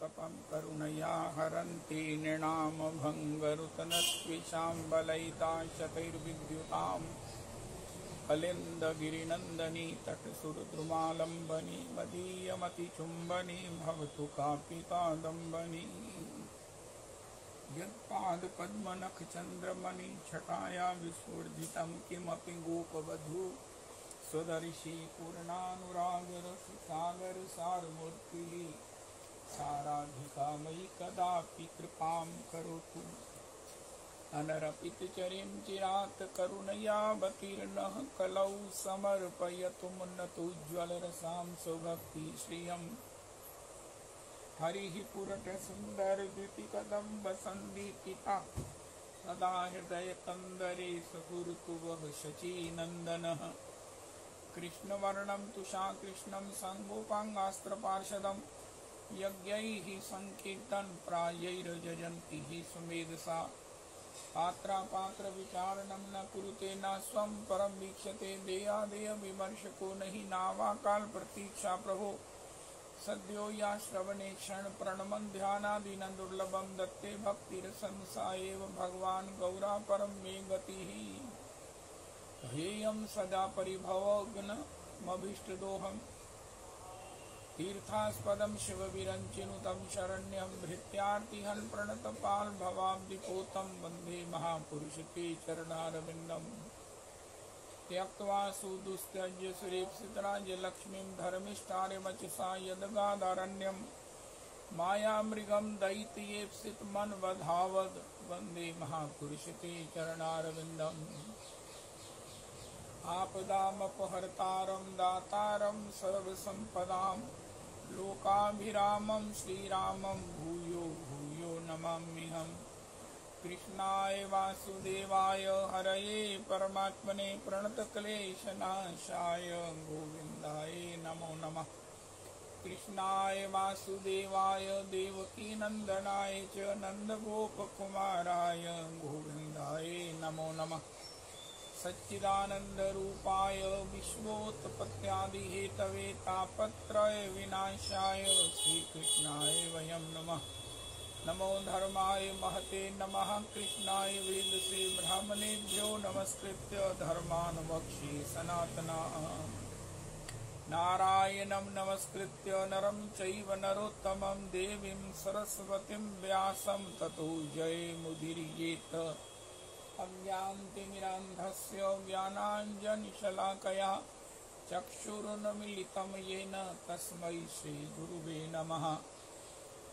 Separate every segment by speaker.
Speaker 1: तपं करुणया हरन्ति नृणाम भङ्गरुतनस्विषां बलयिता शतैर्विद्युतां कलिन्दगिरिनन्दनी तटसुरद्रुमालम्बनी मदीयमतिचुम्बनी भवतु कापि कादम्बनी यत्पादपद्मनखचन्द्रमणि छटाया विस्फुर्जितं किमपि गोपवधू स्वदर्शी पूर्णानुरागरससागरसारमूर्तिः साराधिका मयि कदापि कृपां करोतु अनरपितचरिं चिरात् करुणयावतीर्णः कलौ समर्पयतु मुन्नतोज्ज्वलरसां स्वभक्तिश्रियम् हरिः पुरटसुन्दरद्युतिकदम्बसन्दीपिता सदा हृदयकन्दरे सकुरुतु वः शचीनन्दनः कृष्णवर्णं तुषाकृष्णं सङ्गोपाङ्गास्त्रपार्षदं यज्ञैः सङ्कीर्तनप्रायैर्जयन्ति हि सुमेधसा पात्रापात्रविचारणं न कुरुते न स्वं परं वीक्षते देयादेयविमर्शको नहि नावाकाल प्रतीक्षा प्रभो सद्यो या श्रवणे क्षण प्रणमन ध्यानादीन दुर्लभम दत्ते भक्तिरसंसा एव भगवान गौरा परम मे गतिः हेयं सदा परिभवग्नमभीष्टदोहं तीर्थास्पदं शिवविरञ्चिनुतं शरण्यं भृत्यार्तिहन् प्रणतपाल भवाब्धिपोतं वन्दे महापुरुषते चरणारविन्दम् त्यक्त्वा सुदुस्त्यज्य सुरेप्सितराज्यलक्ष्मीं धर्मिष्ठार्यमचसा यदगादारण्यं मायामृगं दैत्येप्सितमन्वधावद् वन्दे महापुरुषते चरणारविन्दम् आपदामपहर्तारं दातारं सर्वसम्पदां लोकाभिरामं श्रीरामं भूयो भूयो नमाम्यहम् कृष्णाय वासुदेवाय हरये परमात्मने प्रणतक्लेशनाशाय गोविन्दाय नमो नमः कृष्णाय वासुदेवाय देवकीनन्दनाय च नन्दगोपकुमाराय गोविन्दाय नमो नमः सच्चिदानन्दरूपाय विश्वोत्पत्त्यादिहेतवे तापत्रयविनाशाय श्रीकृष्णाय वयं नमः नमो धर्माय महते नमः कृष्णाय वेदसे ब्राह्मणेभ्यो नमस्कृत्य धर्मान् वक्ष्ये सनातनाः नारायणं नमस्कृत्य नरं चैव नरोत्तमं देवीं सरस्वतीं व्यासं ततो जयमुदीरयेत् अज्ञानतिमिरान्धस्य ज्ञानाञ्जनशलाकया चक्षुरुन्मीलितं येन तस्मै श्रीगुरुवे नमः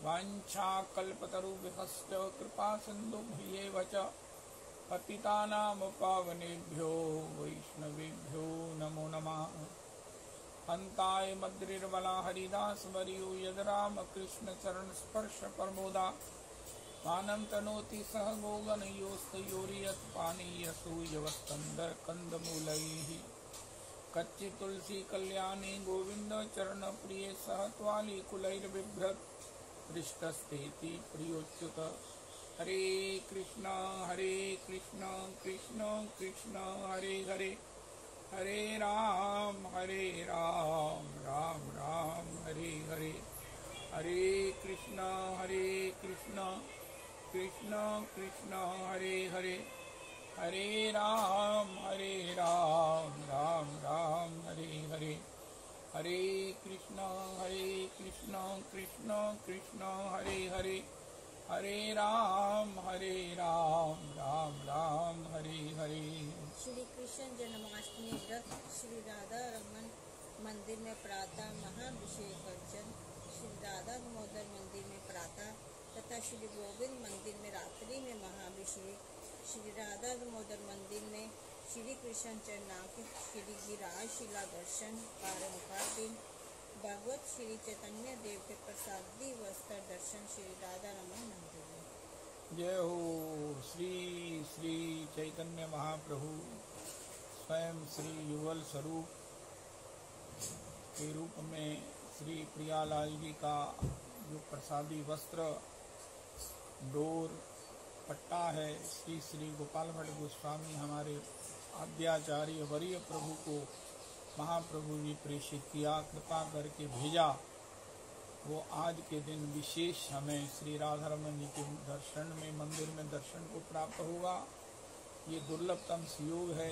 Speaker 1: वाञ्छाकल्पतरुभ्यश्च कृपासिन्धुभ्येव च पतितानां पावनेभ्यो वैष्णवेभ्यो नमो नमः हन्ताय मद्रिर्बला हरिदासवर्यो यद्रामकृष्णचरणस्पर्शप्रमोदा मानं तनोति सह गोगणयोस्तयोरियत्पानीयसूयवस्तन्दरकन्दमूलैः कच्चितुलसी कल्याणी गोविन्द चरणप्रिये सह त्वालिकुलैर्बिभ्रत् पृष्ठस्तेति प्रियोच्युत हरे कृष्ण कृष्ण कृष्ण हरे हरे हरे राम राम राम हरे हरे हरे कृष्ण कृष्ण कृष्ण हरे हरे हरे राम राम राम हरे हरे हरे कृष्ण कृष्ण कृष्ण हरे हरे हरे राम राम राम हरे हरे।
Speaker 2: श्री कृष्ण जन्माष्टमी व्रत श्री राधा रमन मंदिर में प्रातः महाभिषेक अर्चन, श्री राधा दामोदर मंदिर में प्रातः तथा श्री गोविंद मंदिर में रात्रि में महाभिषेक, श्री राधा दामोदर मंदिर में श्री कृष्ण चरणार्पित श्री गिरिराज शिला दर्शन पारंपरिक भागवत श्री चैतन्य देव के प्रसादी वस्त्र दर्शन श्री राधा रमन मंदिर में।
Speaker 1: जय हो श्री श्री चैतन्य महाप्रभु स्वयं श्री युगल स्वरूप के रूप में श्री प्रियालाल जी का जो प्रसादी वस्त्र डोर पट्टा है श्री श्री गोपाल भट्ट गोस्वामी हमारे आद्याचार्य वरीय प्रभु को महाप्रभु जी प्रेषित किया, कृपा करके भेजा। वो आज के दिन विशेष हमें श्री राधा रमन जी के दर्शन में, मंदिर में दर्शन को प्राप्त होगा। ये दुर्लभतम योग है।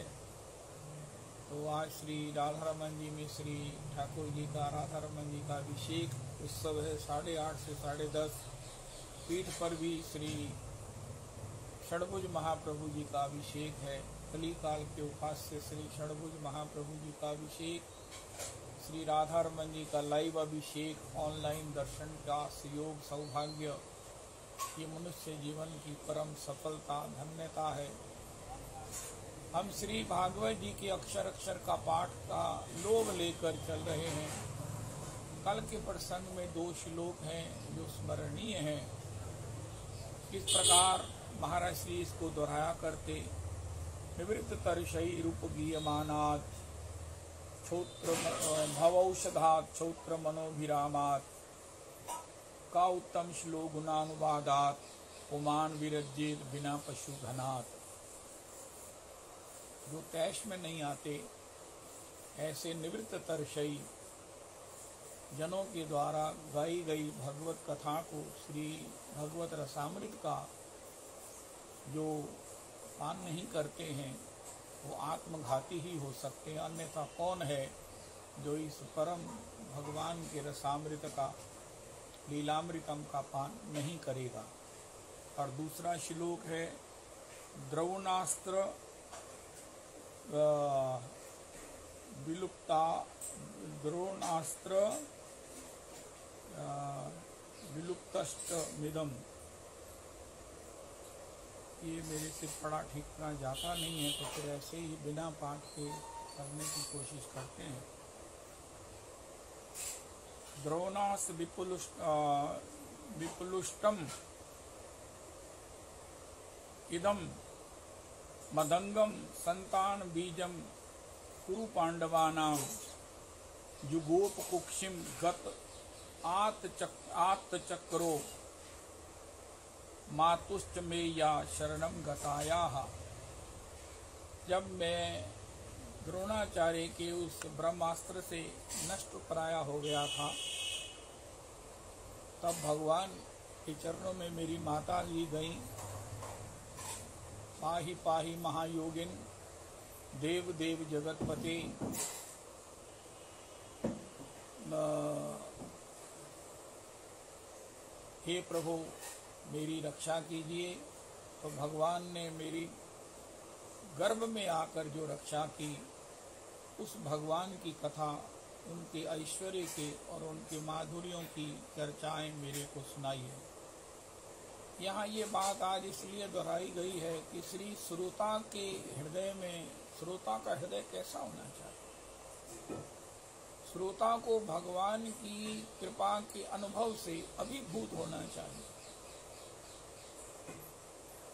Speaker 1: तो आज श्री राधा रमन जी में श्री ठाकुर जी का, राधा रमन जी का अभिषेक उत्सव है 8:30 से 10:30। पीठ पर भी श्री षडभुज महाप्रभु जी का अभिषेक है। कलिकाल के उपास्य श्री षडभुज महाप्रभु जी का अभिषेक, श्री राधा रमन जी का लाइव अभिषेक, ऑनलाइन दर्शन का सुयोग, सौभाग्य, ये मनुष्य जीवन की परम सफलता, धन्यता है। हम श्री भागवत जी के अक्षर अक्षर का पाठ का लोभ लेकर चल रहे हैं। कल के प्रसंग में 2 श्लोक हैं जो स्मरणीय हैं। इस प्रकार महाराज श्री इसको दोहराया करते। निवृत्त तरशई रूप गीयमानात् क्षोत्र भवौषधात् क्षोत्र मनोभिरामात् का उत्तम श्लोक गुणानुवादात् पुमान विरज्येत बिना पशु घनात्। जो तैश में नहीं आते ऐसे निवृत्त तरशई जनों के द्वारा गाई गई भगवत कथा को, श्री भगवत रसामृत का जो पान नहीं करते हैं वो आत्मघाती ही हो सकते हैं। अन्यथा कौन है जो इस परम भगवान के रसामृत का, लीलामृतम का पान नहीं करेगा। और दूसरा श्लोक है द्रोणास्त्र विलुप्तष्टमिदम्। ये मेरे से पढ़ा ठीक तरह जाता नहीं है, तो फिर ऐसे ही बिना पाठ के करने की कोशिश करते हैं। द्रोणास विपुलुष्टम इदम मदंगम संतान बीजम कुरु पांडवानां जुगोप कुक्षिम गत आत्चक्रो मातुश्च मे या शरणम गतायाः। जब मैं द्रोणाचार्य के उस ब्रह्मास्त्र से नष्ट प्राया हो गया था, तब भगवान के चरणों में मेरी माता जी गईं। पाहि पाहि महायोगिन देव देव जगतपते, हे प्रभु मेरी रक्षा कीजिए। तो भगवान ने मेरी गर्भ में आकर जो रक्षा की, उस भगवान की कथा, उनके ऐश्वर्य के और उनके माधुर्यों की चर्चाएं मेरे को सुनाई है। यहाँ ये बात आज इसलिए दोहराई गई है कि श्री श्रोता के हृदय में, श्रोता का हृदय कैसा होना चाहिए। श्रोता को भगवान की कृपा के अनुभव से अभिभूत होना चाहिए।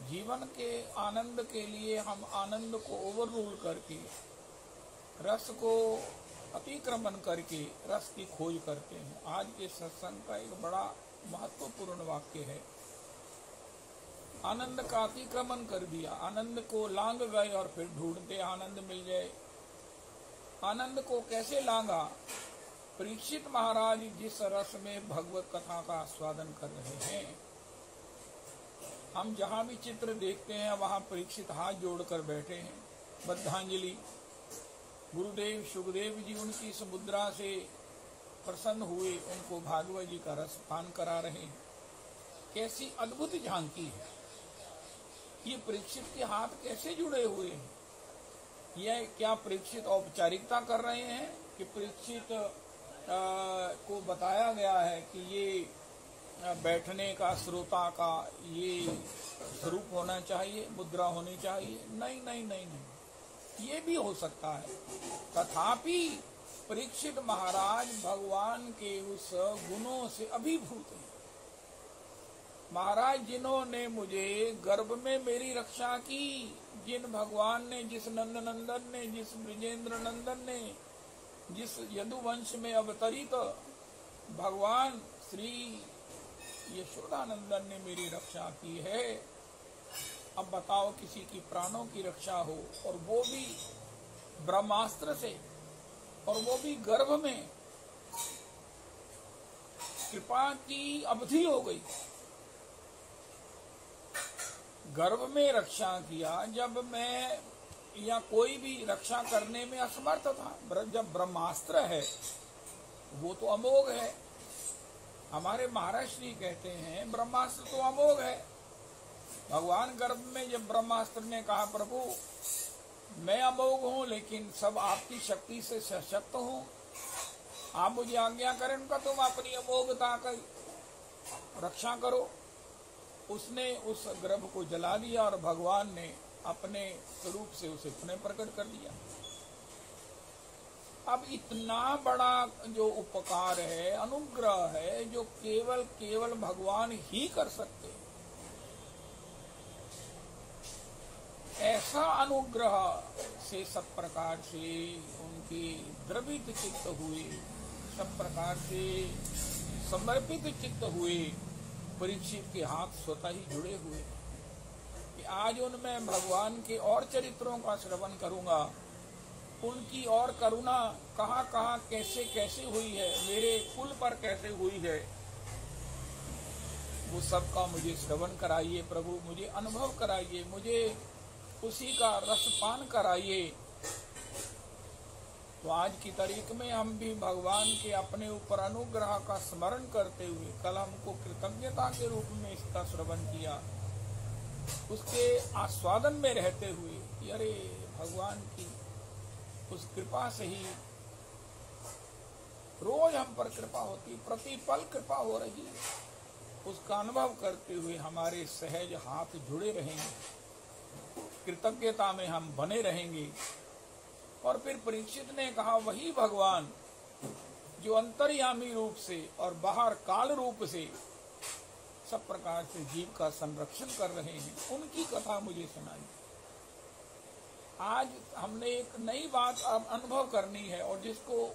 Speaker 1: जीवन के आनंद के लिए हम आनंद को ओवर रूल करके, रस को अतिक्रमण करके रस की खोज करते हैं। आज के सत्संग का एक बड़ा महत्वपूर्ण वाक्य है, आनंद का अतिक्रमण कर दिया। आनंद को लांग गए और फिर ढूंढते आनंद मिल जाए। आनंद को कैसे लांगा? परीक्षित महाराज जिस रस में भगवत कथा का आस्वादन कर रहे हैं, हम जहाँ भी चित्र देखते हैं वहाँ परीक्षित हाथ जोड़कर बैठे हैं, बद्धांजलि। गुरुदेव सुखदेव जी उनकी इस मुद्रा से प्रसन्न हुए, उनको भागवत जी का रस पान करा रहे हैं। कैसी अद्भुत झांकी है। ये परीक्षित के हाथ कैसे जुड़े हुए हैं? यह क्या परीक्षित औपचारिकता कर रहे हैं कि परीक्षित को बताया गया है कि ये बैठने का, श्रोता का ये स्वरूप होना चाहिए, मुद्रा होनी चाहिए? नहीं नहीं नहीं नहीं, ये भी हो सकता है। तथापि परीक्षित महाराज भगवान के उस गुणों से अभिभूत हैं। महाराज जिन्होंने मुझे गर्भ में मेरी रक्षा की, जिन भगवान ने, जिस नंद नंदन ने, जिस ब्रजेंद्र नंदन ने, जिस यदुवंश में अवतरित भगवान श्री यशोदानंदन ने मेरी रक्षा की है। अब बताओ किसी की प्राणों की रक्षा हो, और वो भी ब्रह्मास्त्र से, और वो भी गर्भ में, कृपा की अवधि हो गई। गर्भ में रक्षा किया जब मैं या कोई भी रक्षा करने में असमर्थ था। जब ब्रह्मास्त्र है वो तो अमोघ है। हमारे महाराज श्री कहते हैं ब्रह्मास्त्र तो अमोघ है। भगवान गर्भ में जब ब्रह्मास्त्र ने कहा प्रभु मैं अमोघ हूं लेकिन सब आपकी शक्ति से सशक्त हूं, आप मुझे आज्ञा करें उनका, तुम अपनी अमोघता का रक्षा करो। उसने उस गर्भ को जला दिया और भगवान ने अपने स्वरूप से उसे पुनः प्रकट कर दिया। अब इतना बड़ा जो उपकार है, अनुग्रह है, जो केवल भगवान ही कर सकते हैं, ऐसा अनुग्रह से सब प्रकार से उनकी द्रवित चित्त हुए, सब प्रकार से समर्पित चित्त हुए परीक्षित के हाथ स्वतः ही जुड़े हुए कि आज उनमें भगवान के और चरित्रों का श्रवण करूंगा, उनकी और करुणा कहाँ कहाँ कैसे कैसे हुई है, मेरे कुल पर कैसे हुई है, वो सबका मुझे श्रवण कराइए प्रभु, मुझे अनुभव कराइए, मुझे उसी का रसपान कराइए। तो आज की तारीख में हम भी भगवान के अपने ऊपर अनुग्रह का स्मरण करते हुए, कल हमको कृतज्ञता के रूप में इसका श्रवण किया, उसके आस्वादन में रहते हुए कि अरे भगवान की उस कृपा से ही रोज हम पर कृपा होती, प्रतिपल कृपा हो रही है, उसका अनुभव करते हुए हमारे सहज हाथ जुड़े रहेंगे, कृतज्ञता में हम बने रहेंगे। और फिर परीक्षित ने कहा वही भगवान जो अंतर्यामी रूप से और बाहर काल रूप से सब प्रकार से जीव का संरक्षण कर रहे हैं, उनकी कथा मुझे सुनाई। आज हमने एक नई बात अनुभव करनी है और जिसको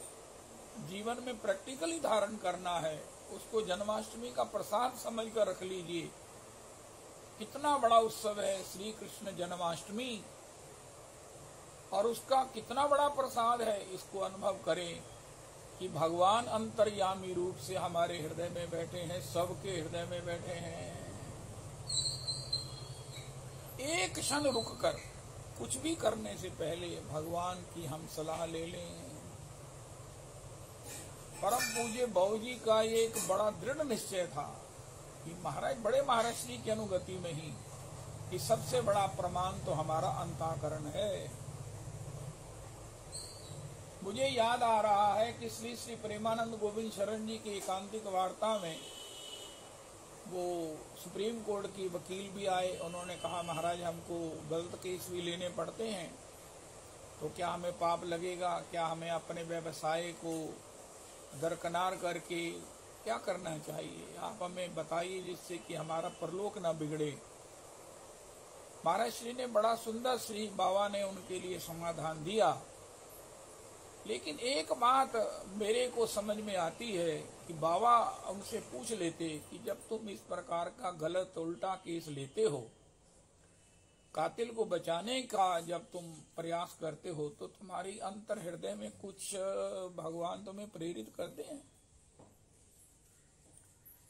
Speaker 1: जीवन में प्रैक्टिकली धारण करना है, उसको जन्माष्टमी का प्रसाद समझकर रख लीजिए। कितना बड़ा उत्सव है श्री कृष्ण जन्माष्टमी, और उसका कितना बड़ा प्रसाद है, इसको अनुभव करें कि भगवान अंतर्यामी रूप से हमारे हृदय में बैठे हैं, सबके हृदय में बैठे हैं। एक क्षण रुककर कुछ भी करने से पहले भगवान की हम सलाह ले लें। परम पूज्य बाबूजी का ये एक बड़ा दृढ़ निश्चय था कि महाराज बड़े महाराज श्री की अनुगति में ही कि सबसे बड़ा प्रमाण तो हमारा अंतःकरण है। मुझे याद आ रहा है कि श्री श्री प्रेमानंद गोविंद शरण जी की एकांतिक वार्ता में वो सुप्रीम कोर्ट की वकील भी आए। उन्होंने कहा महाराज हमको गलत केस भी लेने पड़ते हैं, तो क्या हमें पाप लगेगा, क्या हमें अपने व्यवसाय को दरकिनार करके क्या करना चाहिए, आप हमें बताइए जिससे कि हमारा परलोक ना बिगड़े। महाराज श्री ने बड़ा सुंदर, श्री बाबा ने उनके लिए समाधान दिया। लेकिन एक बात मेरे को समझ में आती है कि बाबा उनसे पूछ लेते कि जब तुम इस प्रकार का गलत उल्टा केस लेते हो, कातिल को बचाने का जब तुम प्रयास करते हो, तो तुम्हारी अंतर हृदय में कुछ भगवान तुम्हें प्रेरित करते हैं।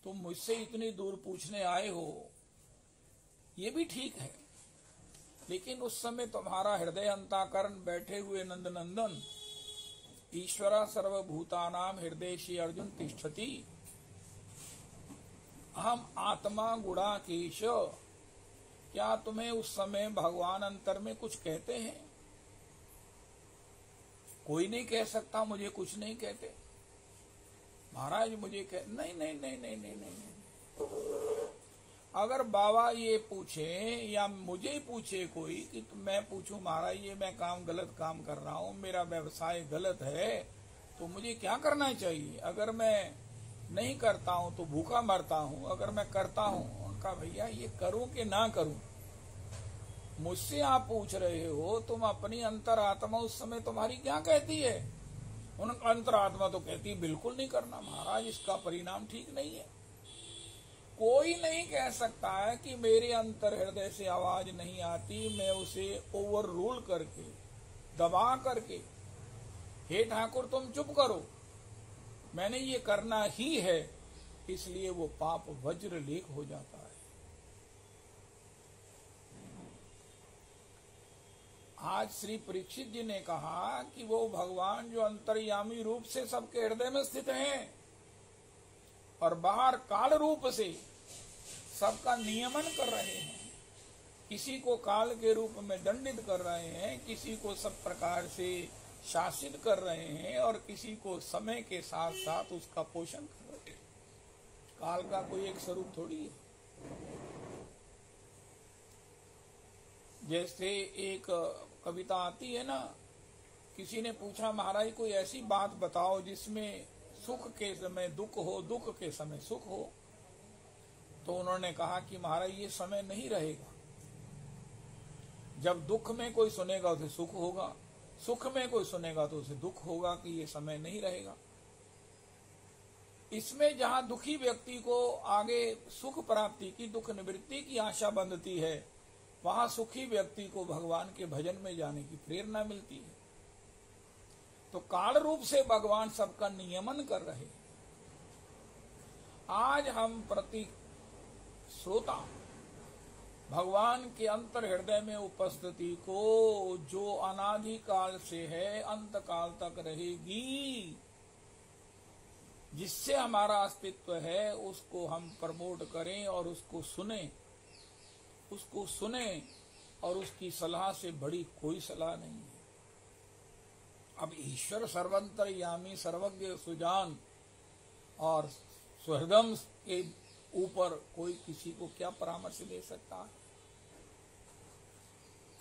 Speaker 1: तुम मुझसे इतनी दूर पूछने आए हो, ये भी ठीक है, लेकिन उस समय तुम्हारा हृदय अंतःकरण बैठे हुए नंदनंदन ईश्वरा सर्वभूतानाम हृदयेषु अर्जुन तिष्ठति अहम आत्मा गुणाकेश, क्या तुम्हें उस समय भगवान अंतर में कुछ कहते हैं? कोई नहीं कह सकता मुझे कुछ नहीं कहते। महाराज मुझे नहीं नहीं नहीं नहीं नहीं नहीं। अगर बाबा ये पूछे या मुझे ही पूछे कोई कि तो मैं पूछूं महाराज ये मैं काम गलत काम कर रहा हूं, मेरा व्यवसाय गलत है, तो मुझे क्या करना चाहिए? अगर मैं नहीं करता हूं तो भूखा मरता हूं, अगर मैं करता हूं, उनका भैया ये करूं कि ना करूं, मुझसे आप पूछ रहे हो, तुम अपनी अंतरात्मा उस समय तुम्हारी क्या कहती है? उन अंतरात्मा तो कहती है बिल्कुल नहीं करना महाराज, इसका परिणाम ठीक नहीं है। कोई नहीं कह सकता है कि मेरे अंतर हृदय से आवाज नहीं आती, मैं उसे ओवर रूल करके, दबा करके, हे ठाकुर तुम चुप करो, मैंने ये करना ही है, इसलिए वो पाप वज्र लेख हो जाता है। आज श्री परीक्षित जी ने कहा कि वो भगवान जो अंतर्यामी रूप से सबके हृदय में स्थित हैं और बाहर काल रूप से सबका नियमन कर रहे हैं, किसी को काल के रूप में दंडित कर रहे हैं, किसी को सब प्रकार से शासित कर रहे हैं और किसी को समय के साथ साथ उसका पोषण कर रहे हैं। काल का कोई एक स्वरूप थोड़ी है। जैसे एक कविता आती है ना, किसी ने पूछा महाराज कोई ऐसी बात बताओ जिसमें सुख के समय दुख हो, दुख के समय सुख हो। तो उन्होंने कहा कि महाराज ये समय नहीं रहेगा। जब दुख में कोई सुनेगा उसे सुख होगा, सुख में कोई सुनेगा तो उसे दुख होगा, कि ये समय नहीं रहेगा। इसमें जहां दुखी व्यक्ति को आगे सुख प्राप्ति की, दुख निवृत्ति की आशा बंधती है, वहां सुखी व्यक्ति को भगवान के भजन में जाने की प्रेरणा मिलती है। तो काल रूप से भगवान सबका नियमन कर रहे हैं। आज हम प्रति श्रोता भगवान के अंतर हृदय में उपस्थिति को, जो अनादि काल से है अंत काल तक रहेगी, जिससे हमारा अस्तित्व है, उसको हम प्रमोट करें और उसको सुने और उसकी सलाह से बड़ी कोई सलाह नहीं है। अब ईश्वर सर्वंतर्यामी, सर्वज्ञ, सुजान और सुहृदम के ऊपर कोई किसी को क्या परामर्श दे सकता है।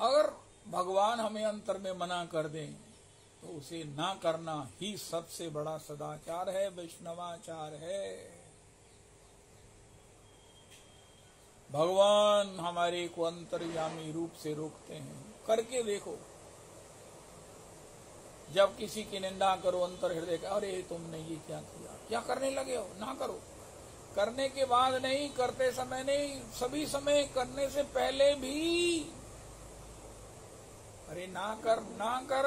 Speaker 1: अगर भगवान हमें अंतर में मना कर दें तो उसे ना करना ही सबसे बड़ा सदाचार है, वैष्णवाचार है। भगवान हमारे को अंतर्यामी रूप से रोकते हैं। करके देखो, जब किसी की निंदा करो अंतर हृदय का, अरे तुमने ये क्या किया, क्या करने लगे हो, ना करो। करने के बाद नहीं, करते समय नहीं, सभी समय, करने से पहले भी, अरे ना कर, ना कर।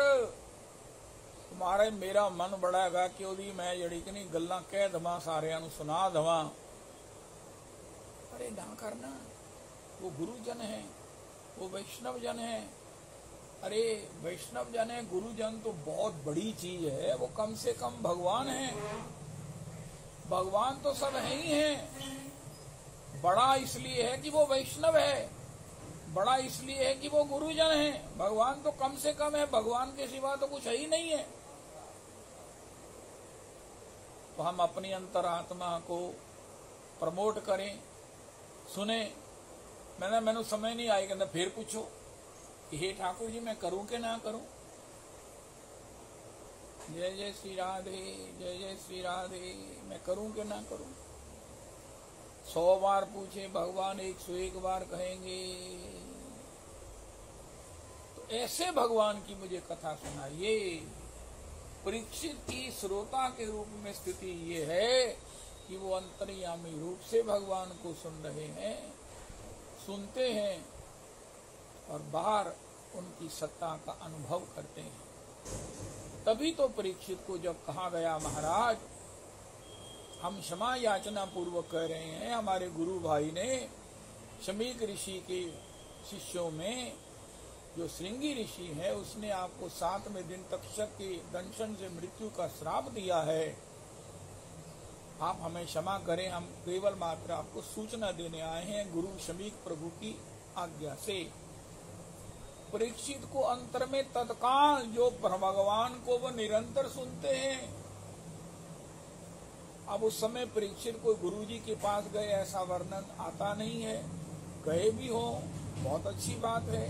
Speaker 1: तुम्हारे मेरा मन बड़ा कि ओदी मैं जड़ी कि नहीं गल्लां कह दवा, सारियां नूं सुना दवा। अरे ना करना, वो गुरुजन है, वो वैष्णव जन है। अरे वैष्णव जन है, गुरुजन तो बहुत बड़ी चीज है, वो कम से कम भगवान है। भगवान तो सब है ही है। बड़ा इसलिए है कि वो वैष्णव है, बड़ा इसलिए है कि वो गुरुजन है। भगवान तो कम से कम है, भगवान के सिवा तो कुछ है ही नहीं है। तो हम अपनी अंतरात्मा को प्रमोट करें, सुने। मैंने समय नहीं आएगा ना, फिर पूछो कि हे ठाकुर जी मैं करूं कि ना करूं। जय जय श्री राधे, जय जय श्री राधे, मैं करूं कि ना करूं। 100 बार पूछे भगवान 101 बार कहेंगे। तो ऐसे भगवान की मुझे कथा सुनाइए। परीक्षित की श्रोता के रूप में स्थिति ये है कि वो अंतर्यामी रूप से भगवान को सुन रहे हैं, सुनते हैं और बाहर उनकी सत्ता का अनुभव करते हैं। तभी तो परीक्षित को जब कहा गया महाराज हम क्षमा याचना पूर्वक कह रहे हैं, हमारे गुरु भाई ने शमीक ऋषि के शिष्यों में जो श्रृंगी ऋषि है उसने आपको 7वें दिन तक्षक के दंशन से मृत्यु का श्राप दिया है, आप हमें क्षमा करें। हम केवल मात्र आपको सूचना देने आए हैं गुरु शमीक प्रभु की आज्ञा से। परीक्षित को अंतर में तत्काल जो भगवान को वो निरंतर सुनते हैं। अब उस समय परीक्षित कोई गुरुजी के पास गए ऐसा वर्णन आता नहीं है, गए भी हो बहुत अच्छी बात है।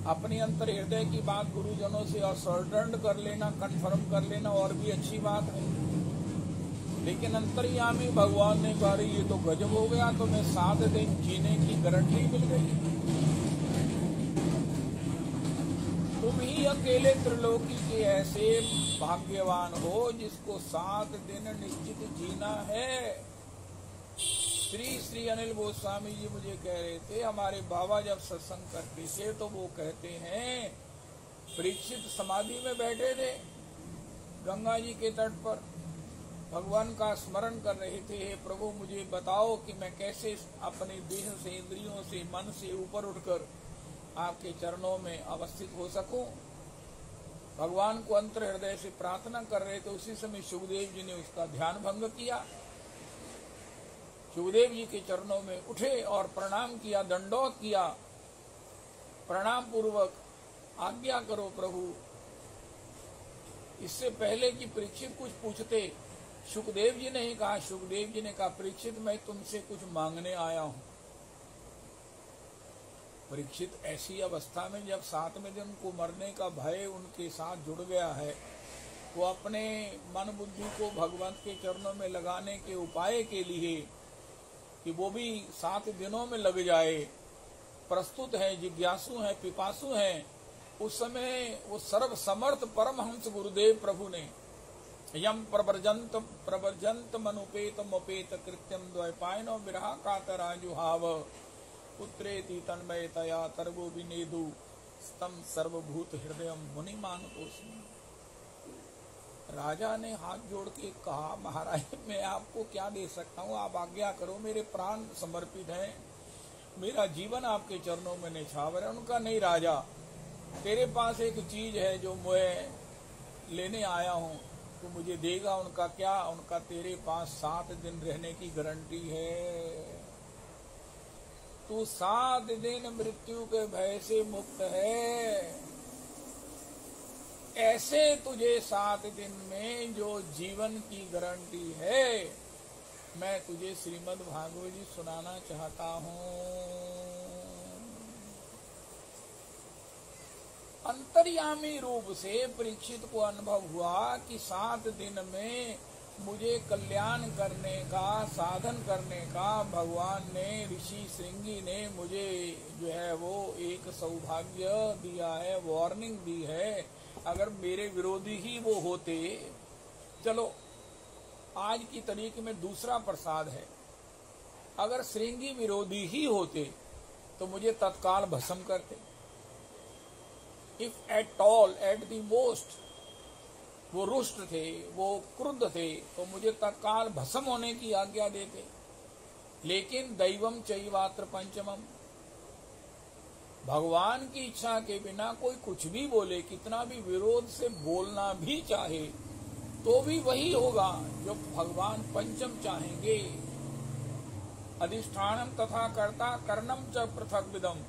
Speaker 1: अपनी अंतर हृदय की बात गुरुजनों से असर्टन कर लेना, कंफर्म कर लेना और भी अच्छी बात है। लेकिन अंतर्यामी भगवान ने कहा ये तो गजब हो गया, तो मैं 7 दिन जीने की गारंटी मिल गई। तुम ही अकेले त्रिलोकी के ऐसे भाग्यवान हो जिसको 7 दिन निश्चित जीना है। श्री अनिल गोस्वामी जी मुझे कह रहे थे, हमारे बाबा जब सत्संग करते थे तो वो कहते हैं परीक्षित समाधि में बैठे थे गंगा जी के तट पर, भगवान का स्मरण कर रहे थे, हे प्रभु मुझे बताओ कि मैं कैसे अपने देह से, इंद्रियों से, मन से ऊपर उठकर आपके चरणों में अवस्थित हो सकूं। भगवान को अंतर हृदय से प्रार्थना कर रहे थे। उसी समय सुखदेव जी ने उसका ध्यान भंग किया। सुखदेव जी के चरणों में उठे और प्रणाम किया, दंडोत किया। प्रणाम पूर्वक आज्ञा करो प्रभु। इससे पहले कि परीक्षित कुछ पूछते, सुखदेव जी ने ही कहा, सुखदेव जी ने कहा, परीक्षित मैं तुमसे कुछ मांगने आया हूं। परीक्षित ऐसी अवस्था में जब 7वें दिन को मरने का भय उनके साथ जुड़ गया है, वो अपने मन बुद्धि को भगवंत के चरणों में लगाने के उपाय के लिए कि वो भी 7 दिनों में लग जाए, प्रस्तुत है, जिज्ञासु है, पिपासु है। उस समय वो सर्व समर्थ परमहंस गुरुदेव प्रभु ने यम प्रवर्जंत मनुपेत मोपेत कृत्यम द्वैपायनो विरहा कातराजुहाव पुत्रेति तन्मयतया तरगो विनेदु स्तम सर्वभूत हृदय मुनिमान कोस्मि। राजा ने हाथ जोड़ के कहा, महाराज मैं आपको क्या दे सकता हूँ, आप आज्ञा करो, मेरे प्राण समर्पित हैं, मेरा जीवन आपके चरणों में निछावर है। उनका नहीं राजा, तेरे पास एक चीज है जो मैं लेने आया हूँ, तू मुझे देगा। उनका क्या? उनका तेरे पास 7 दिन रहने की गारंटी है। तू 7 दिन मृत्यु के भय से मुक्त है। ऐसे तुझे 7 दिन में जो जीवन की गारंटी है, मैं तुझे श्रीमद् भागवत जी सुनाना चाहता हूँ। अंतर्यामी रूप से परीक्षित को अनुभव हुआ कि 7 दिन में मुझे कल्याण करने का, साधन करने का भगवान ने, ऋषि श्रृंगी ने मुझे जो है वो एक सौभाग्य दिया है, वार्निंग दी है। अगर मेरे विरोधी ही वो होते, चलो आज की तारीख में दूसरा प्रसाद है, अगर श्रृंगी विरोधी ही होते तो मुझे तत्काल भस्म करते। If at all, at the most वो रुष्ट थे, वो क्रुद्ध थे, तो मुझे तत्काल भस्म होने की आज्ञा देते। लेकिन दैवम चैवात्र पंचमम, भगवान की इच्छा के बिना कोई कुछ भी बोले, कितना भी विरोध से बोलना भी चाहे, तो भी वही होगा जो भगवान पंचम चाहेंगे। अधिष्ठानम तथा कर्ता कर्णम च पृथक विदम,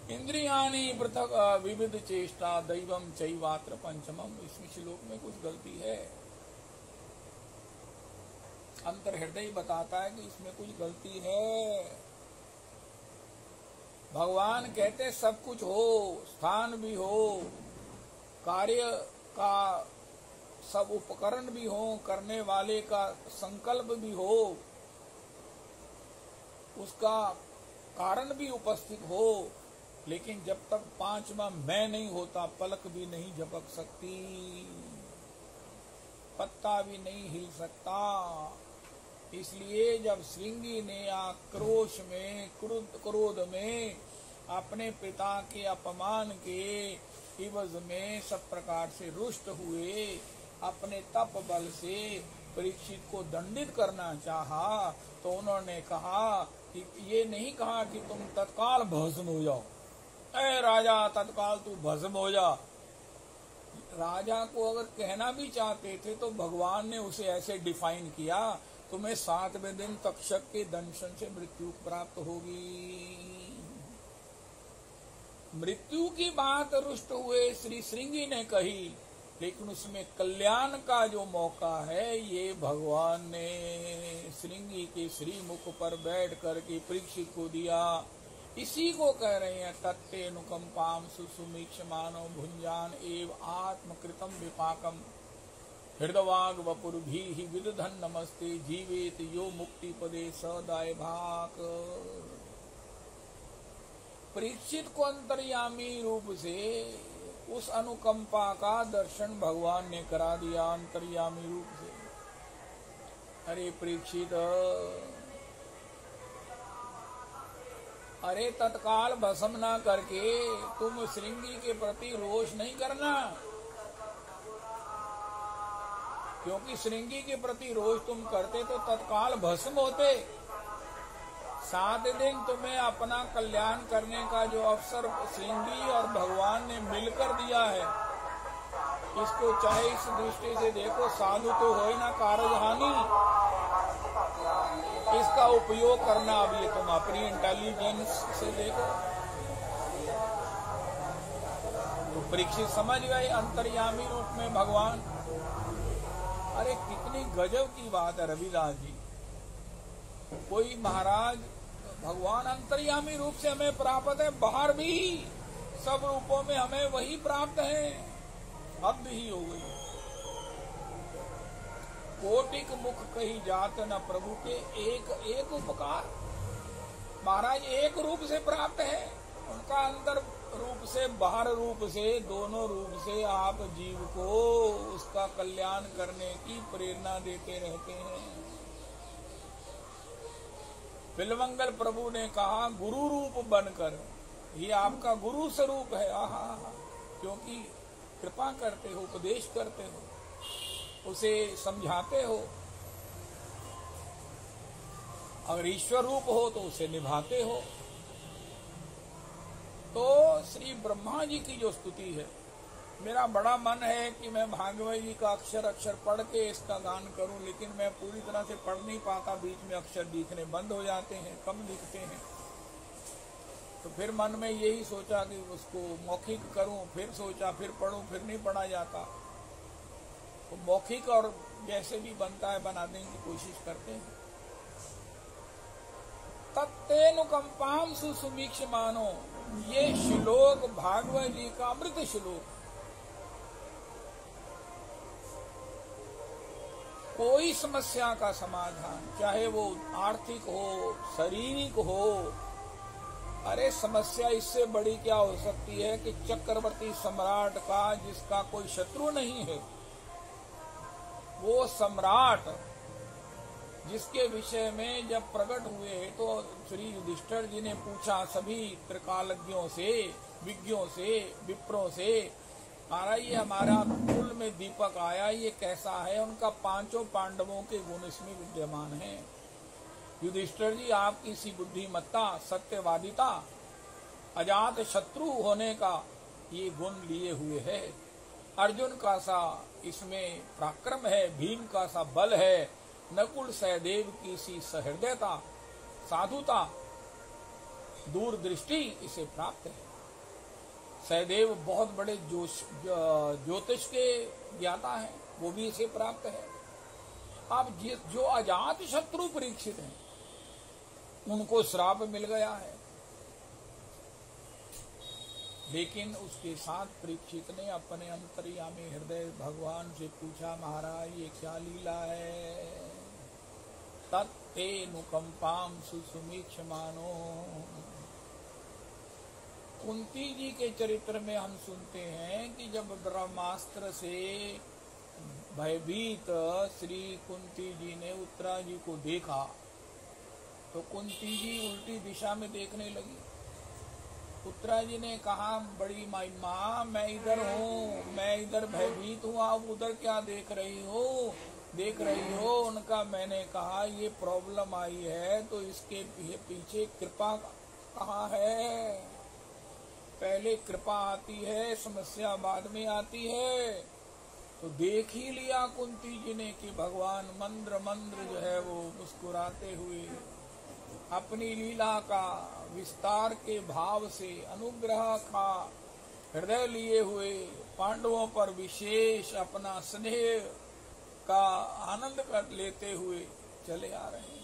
Speaker 1: इंद्रियाणि पृथक विविध चेष्टा दैवम चैवात्र पंचमम। इसमें श्लोक में कुछ गलती है, अंतर हृदय बताता है कि इसमें कुछ गलती है। भगवान कहते सब कुछ हो, स्थान भी हो, कार्य का सब उपकरण भी हो, करने वाले का संकल्प भी हो, उसका कारण भी उपस्थित हो, लेकिन जब तक 5वां मैं नहीं होता, पलक भी नहीं झपक सकती, पत्ता भी नहीं हिल सकता। इसलिए जब श्रृंगी ने आक्रोश में, क्रोध में, अपने पिता के अपमान के इवज में सब प्रकार से रुष्ट हुए, अपने तप बल से परीक्षित को दंडित करना चाहा, तो उन्होंने कहा कि ये नहीं कहा कि तुम तत्काल भस्म हो जाओ, ऐ राजा तत्काल तू भस्म हो जा। राजा को अगर कहना भी चाहते थे तो भगवान ने उसे ऐसे डिफाइन किया, तुम्हें 7वें दिन तक्षक के दंशन से मृत्यु प्राप्त होगी। मृत्यु की बात रुष्ट हुए श्री श्रृंगी ने कही, लेकिन उसमें कल्याण का जो मौका है ये भगवान ने श्रृंगी के श्रीमुख पर बैठ करके परीक्षित को दिया। इसी को कह रहे हैं तत्ते अनुकंपाम सुसुमीक्ष मानव भुंजान एव आत्मकृतम विपाकम हृदवाग वपुर्भी ही विदधन नमस्ते जीवेत यो मुक्ति पदे सदाय भाक। परीक्षित को अंतर्यामी रूप से उस अनुकंपा का दर्शन भगवान ने करा दिया अंतर्यामी रूप से। अरे परीक्षित, अरे तत्काल भस्म ना करके तुम श्रृंगी के प्रति रोष नहीं करना। क्योंकि श्रृंगी के प्रति रोष तुम करते तो तत्काल भस्म होते। 7 दिन तुम्हें अपना कल्याण करने का जो अवसर श्रृंगी और भगवान ने मिलकर दिया है, इसको चाहे इस दृष्टि से देखो, साधु तो हो ना कारजहानी, इसका उपयोग करना अब ये तुम अपनी इंटेलिजेंस से देखो। तो परीक्षित समझ गए अंतर्यामी रूप में भगवान। अरे कितनी गजब की बात है रविदास जी। कोई महाराज भगवान अंतर्यामी रूप से हमें प्राप्त है, बाहर भी सब रूपों में हमें वही प्राप्त है, अब ही हो गई। कोटिक मुख कही जात न प्रभु के एक एक उपकार। महाराज एक रूप से प्राप्त है, उनका अंदर रूप से बाहर रूप से दोनों रूप से आप जीव को उसका कल्याण करने की प्रेरणा देते रहते हैं। बिलमंगल प्रभु ने कहा गुरु रूप बनकर, ये आपका गुरु स्वरूप है। आहा, क्योंकि कृपा करते हो, उपदेश करते हो, उसे समझाते हो। अगर ईश्वर रूप हो तो उसे निभाते हो। तो श्री ब्रह्मा जी की जो स्तुति है, मेरा बड़ा मन है कि मैं भागवत जी का अक्षर अक्षर पढ़ के इसका गान करूं, लेकिन मैं पूरी तरह से पढ़ नहीं पाता, बीच में अक्षर दिखने बंद हो जाते हैं, कम दिखते हैं। तो फिर मन में यही सोचा कि उसको मौखिक करूं, फिर सोचा फिर पढ़ूं, फिर नहीं पढ़ा जाता। तो मौखिक और जैसे भी बनता है बनाने की कोशिश करते हैं। तत्तेनुकंपाम सुसुमीक्ष मानो, ये श्लोक भागवत जी का अमृत श्लोक। कोई समस्या का समाधान, चाहे वो आर्थिक हो, शारीरिक हो, अरे समस्या इससे बड़ी क्या हो सकती है कि चक्रवर्ती सम्राट का, जिसका कोई शत्रु नहीं है, वो सम्राट जिसके विषय में जब प्रकट हुए तो श्री युधिष्ठिर जी ने पूछा सभी त्रिकालज्ञों से, विज्ञों से, विप्रों से, महाराज ये हमारा कुल में दीपक आया, ये कैसा है? उनका 5 पांडवों के गुण इसमें विद्यमान हैं। युधिष्ठिर जी आपकी सी बुद्धिमत्ता, सत्यवादिता, अजात शत्रु होने का ये गुण लिए हुए है। अर्जुन का सा इसमें पराक्रम है, भीम का सा बल है, नकुल सहदेव की सी सहृदयता, साधुता, दूरदृष्टि इसे प्राप्त है। सहदेव बहुत बड़े ज्योतिष के ज्ञाता हैं, वो भी इसे प्राप्त है। अब जो अजात शत्रु परीक्षित हैं, उनको श्राप मिल गया है, लेकिन उसके साथ परीक्षित ने अपने अंतर्यामी हृदय भगवान से पूछा, महाराज ये क्या लीला है? तत्तेनुकंपाम सुसुमीक्ष मानो। कुंती जी के चरित्र में हम सुनते हैं कि जब ब्रह्मास्त्र से भयभीत श्री कुंती जी ने उत्तरा जी को देखा तो कुंती जी उल्टी दिशा में देखने लगी। उत्तरा जी ने कहा, बड़ी माई माँ मैं इधर हूँ, मैं इधर भयभीत हूँ, आप उधर क्या देख रही हो? उनका मैंने कहा ये प्रॉब्लम आई है तो इसके पीछे कृपा कहाँ है? पहले कृपा आती है, समस्या बाद में आती है। तो देख ही लिया कुंती जी ने कि भगवान मंद्र जो है वो मुस्कुराते हुए अपनी लीला का विस्तार के भाव से अनुग्रह का हृदय लिए हुए पांडवों पर विशेष अपना स्नेह का आनंद कर लेते हुए चले आ रहे हैं।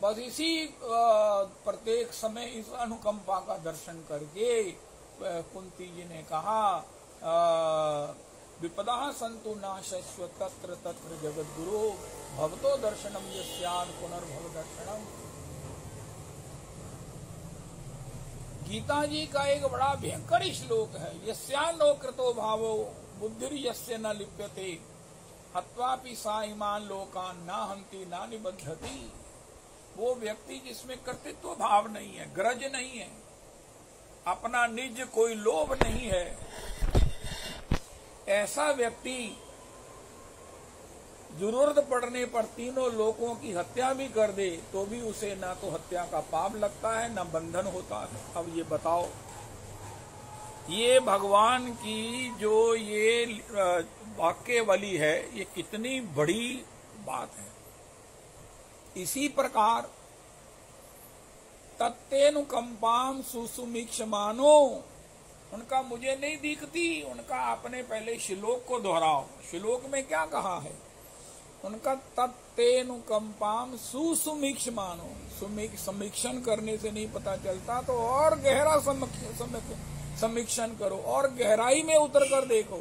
Speaker 1: बस इसी प्रत्येक समय इस अनुकंपा का दर्शन करके कुंती जी ने कहा, विपदा संतु नाशस्व तत्र तत्र जगत गुरु भवतो दर्शनम यस्याद पुनर्भव दर्शनम। गीता जी का एक बड़ा भयंकर श्लोक है, यस्यान्नो कृतो भावो बुद्धिर यस्य न लिप्यते हत्वापि सा इमान लोकान ना हंति ना निबद्धति। वो व्यक्ति जिसमें कर्तृत्व भाव नहीं है, ग्रज नहीं है, अपना निज कोई लोभ नहीं है, ऐसा व्यक्ति जरूरत पड़ने पर तीनों लोगों की हत्या भी कर दे तो भी उसे ना तो हत्या का पाप लगता है ना बंधन होता है। अब ये बताओ, ये भगवान की जो ये वाक्यवली है ये कितनी बड़ी बात है। इसी प्रकार तत्तेनुकंपाम सुसुमीक्षमानो, उनका मुझे नहीं दिखती, उनका आपने पहले श्लोक को दोहराओ। श्लोक में क्या कहा है? उनका तत्तेनुकंपाम सुसुमीक्षमानो, समीक्षण करने से नहीं पता चलता तो और गहरा समीक्षण करो और गहराई में उतर कर देखो,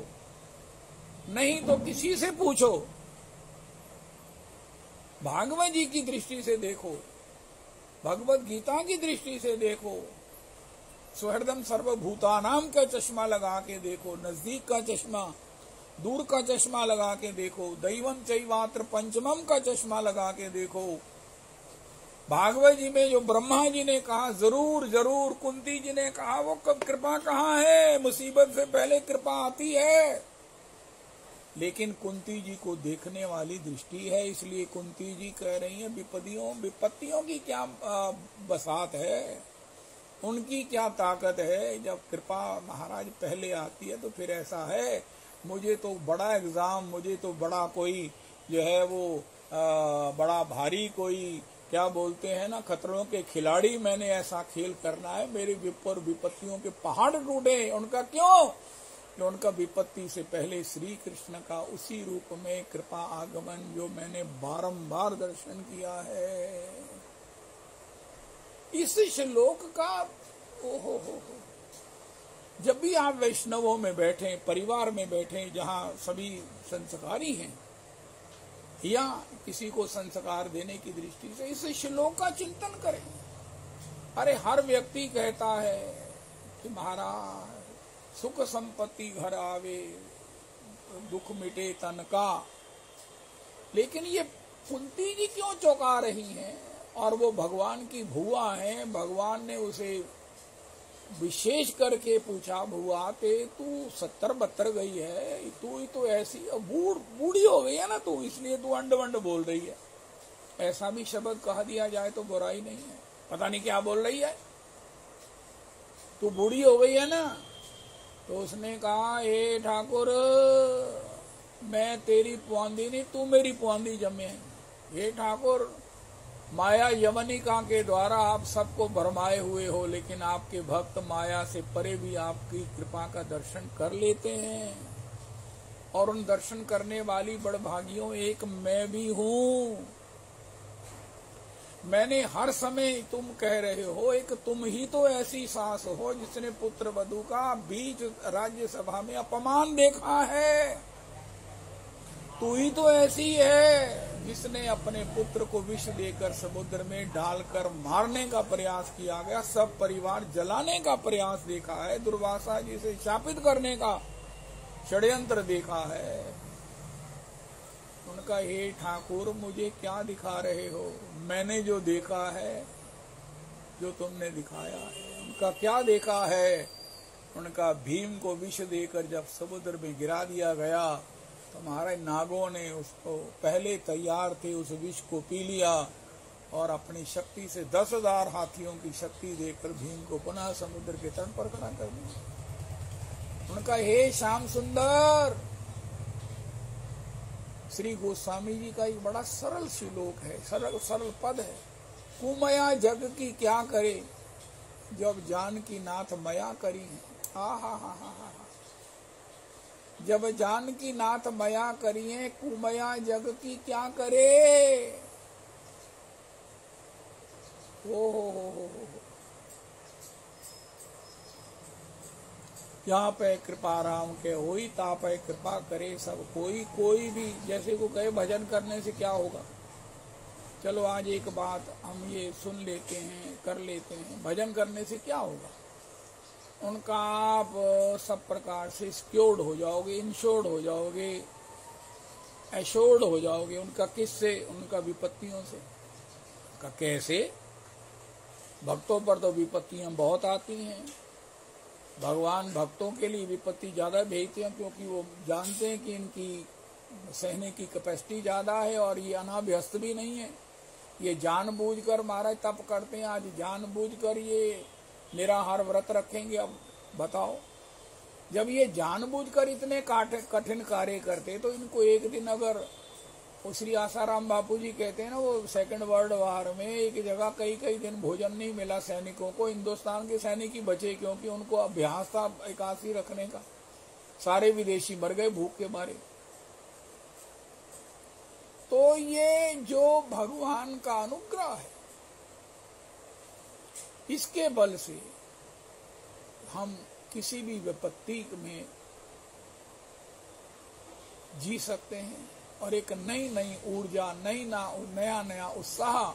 Speaker 1: नहीं तो किसी से पूछो। भागवत जी की दृष्टि से देखो, भगवत गीता की दृष्टि से देखो, सुहृदम सर्वभूतानाम का चश्मा लगा के देखो, नजदीक का चश्मा, दूर का चश्मा लगा के देखो, दैवम चैवात्र पंचमम का चश्मा लगा के देखो। भागवत जी में जो ब्रह्मा जी ने कहा जरूर जरूर, कुंती जी ने कहा, वो कब कृपा कहाँ है? मुसीबत से पहले कृपा आती है। लेकिन कुंती जी को देखने वाली दृष्टि है, इसलिए कुंती जी कह रही है विपत्तियों की क्या बसात है, उनकी क्या ताकत है। जब कृपा महाराज पहले आती है तो फिर ऐसा है, मुझे तो बड़ा एग्जाम, मुझे तो बड़ा कोई जो है वो बड़ा भारी कोई क्या बोलते हैं ना, खतरों के खिलाड़ी, मैंने ऐसा खेल करना है, मेरे विपर विपत्तियों के पहाड़ टूटे। उनका क्यों? कि उनका विपत्ति से पहले श्री कृष्ण का उसी रूप में कृपा आगमन जो मैंने बारंबार दर्शन किया है। इस श्लोक का ओहो हो, जब भी आप वैष्णवों में बैठे, परिवार में बैठे जहां सभी संस्कारी हैं या किसी को संस्कार देने की दृष्टि से इस श्लोक का चिंतन करें। अरे हर व्यक्ति कहता है कि महाराज सुख संपत्ति घर आवे, दुख मिटे तन का, लेकिन ये कुंती जी क्यों चौंका रही हैं? और वो भगवान की भुआ है, भगवान ने उसे विशेष करके पूछा, भुआ ते तू 70-72 गई है, तू ही तो ऐसी बूढ़ी हो गई है ना तू, इसलिए तू अंड वंड बोल रही है। ऐसा भी शब्द कह दिया जाए तो बुराई नहीं है। पता नहीं क्या बोल रही है, तू बूढ़ी हो गई है ना। तो उसने कहा, ए ठाकुर मैं तेरी पुआंदी नहीं, तू मेरी पुआंदी जमे है। हे ठाकुर, माया यवनिका के द्वारा आप सबको भरमाए हुए हो, लेकिन आपके भक्त माया से परे भी आपकी कृपा का दर्शन कर लेते हैं, और उन दर्शन करने वाली बड़भागियों एक मैं भी हूँ। मैंने हर समय, तुम कह रहे हो, एक तुम ही तो ऐसी सास हो जिसने पुत्र वधू का बीच राज्यसभा में अपमान देखा है। तू ही तो ऐसी है जिसने अपने पुत्र को विष देकर समुद्र में डालकर मारने का प्रयास किया गया, सब परिवार जलाने का प्रयास देखा है, दुर्वासा जी से शापित करने का षड्यंत्र देखा है। उनका, हे ठाकुर मुझे क्या दिखा रहे हो? मैंने जो देखा है, जो तुमने दिखाया है। उनका क्या देखा है? उनका भीम को विष देकर जब समुद्र में गिरा दिया गया तो महाराज नागों ने उसको, पहले तैयार थे, उस विष को पी लिया और अपनी शक्ति से 10,000 हाथियों की शक्ति देकर भीम को पुनः समुद्र के तट पर खड़ा कर दिया। उनका, हे श्याम सुंदर, श्री गोस्वामी जी का एक बड़ा सरल श्लोक है, सरल पद है। कुमया जग की क्या करे, जब जानकी नाथ मया करी है। हा, जब जानकी नाथ मया करिए, कुमया जग की क्या करे। हो। यहाँ पे कृपा राम के होई, ता पे कृपा करे सब कोई। कोई भी जैसे को कहे भजन करने से क्या होगा, चलो आज एक बात हम ये सुन लेते हैं, कर लेते हैं, भजन करने से क्या होगा? उनका आप सब प्रकार से सिक्योर्ड हो जाओगे, इंश्योर्ड हो जाओगे, एश्योर्ड हो जाओगे। उनका किससे? उनका विपत्तियों से। उनका कैसे? भक्तों पर तो विपत्तियां बहुत आती हैं, भगवान भक्तों के लिए विपत्ति ज्यादा भेजते हैं, क्योंकि वो जानते हैं कि इनकी सहने की कैपेसिटी ज्यादा है और ये अनाभ्यस्त भी नहीं है। ये जानबूझकर महाराज तप करते हैं, आज जानबूझकर ये निराहार व्रत रखेंगे। अब बताओ, जब ये जानबूझकर इतने कठिन कार्य करते तो इनको एक दिन अगर, वो श्री आसाराम बापू जी कहते हैं ना, वो सेकंड वर्ल्ड वार में एक जगह कई दिन भोजन नहीं मिला सैनिकों को, हिंदुस्तान के सैनिक ही बचे, क्योंकि उनको अभ्यास था एकादशी रखने का। सारे विदेशी मर गए भूख के मारे। तो ये जो भगवान का अनुग्रह है, इसके बल से हम किसी भी विपत्ति में जी सकते हैं और एक नई नई ऊर्जा, नया नया उत्साह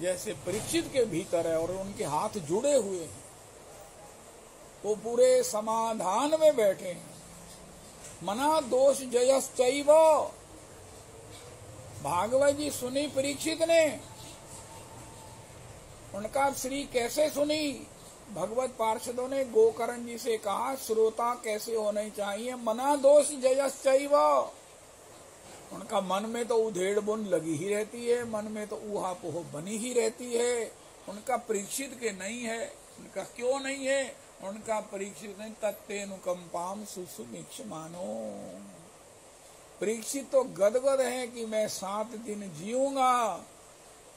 Speaker 1: जैसे परीक्षित के भीतर है और उनके हाथ जुड़े हुए हैं, वो पूरे समाधान में बैठे हैं। मना दोष जयश्चैव, भागवत जी सुनी परीक्षित ने। उनका श्री कैसे सुनी? भगवत पार्षदों ने गोकर्ण जी से कहा श्रोता कैसे होने चाहिए। मना दोष जयश्चैव, उनका मन में तो उधेड़ बुन लगी ही रहती है, मन में तो ऊहापोह बनी ही रहती है। उनका परीक्षित के नहीं है। उनका क्यों नहीं है? उनका परीक्षित ने तत्तेनुकंपाम सुसुमीक्ष मानो। परीक्षित तो गदगद है कि मैं 7 दिन जीऊंगा,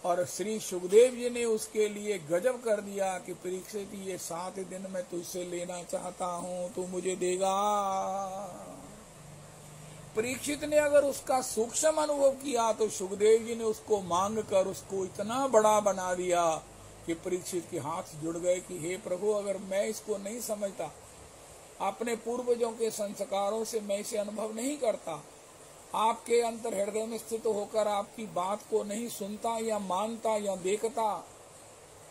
Speaker 1: और श्री सुखदेव जी ने उसके लिए गजब कर दिया कि परीक्षित ये 7 दिन मैं तुझसे लेना चाहता हूं, तू मुझे देगा। परीक्षित ने अगर उसका सूक्ष्म अनुभव किया तो सुखदेव जी ने उसको मांग कर उसको इतना बड़ा बना दिया कि परीक्षित के हाथ जुड़ गए कि हे प्रभु, अगर मैं इसको नहीं समझता, अपने पूर्वजों के संस्कारों से मैं इसे अनुभव नहीं करता, आपके अंतर हृदय में स्थित होकर आपकी बात को नहीं सुनता या मानता या देखता,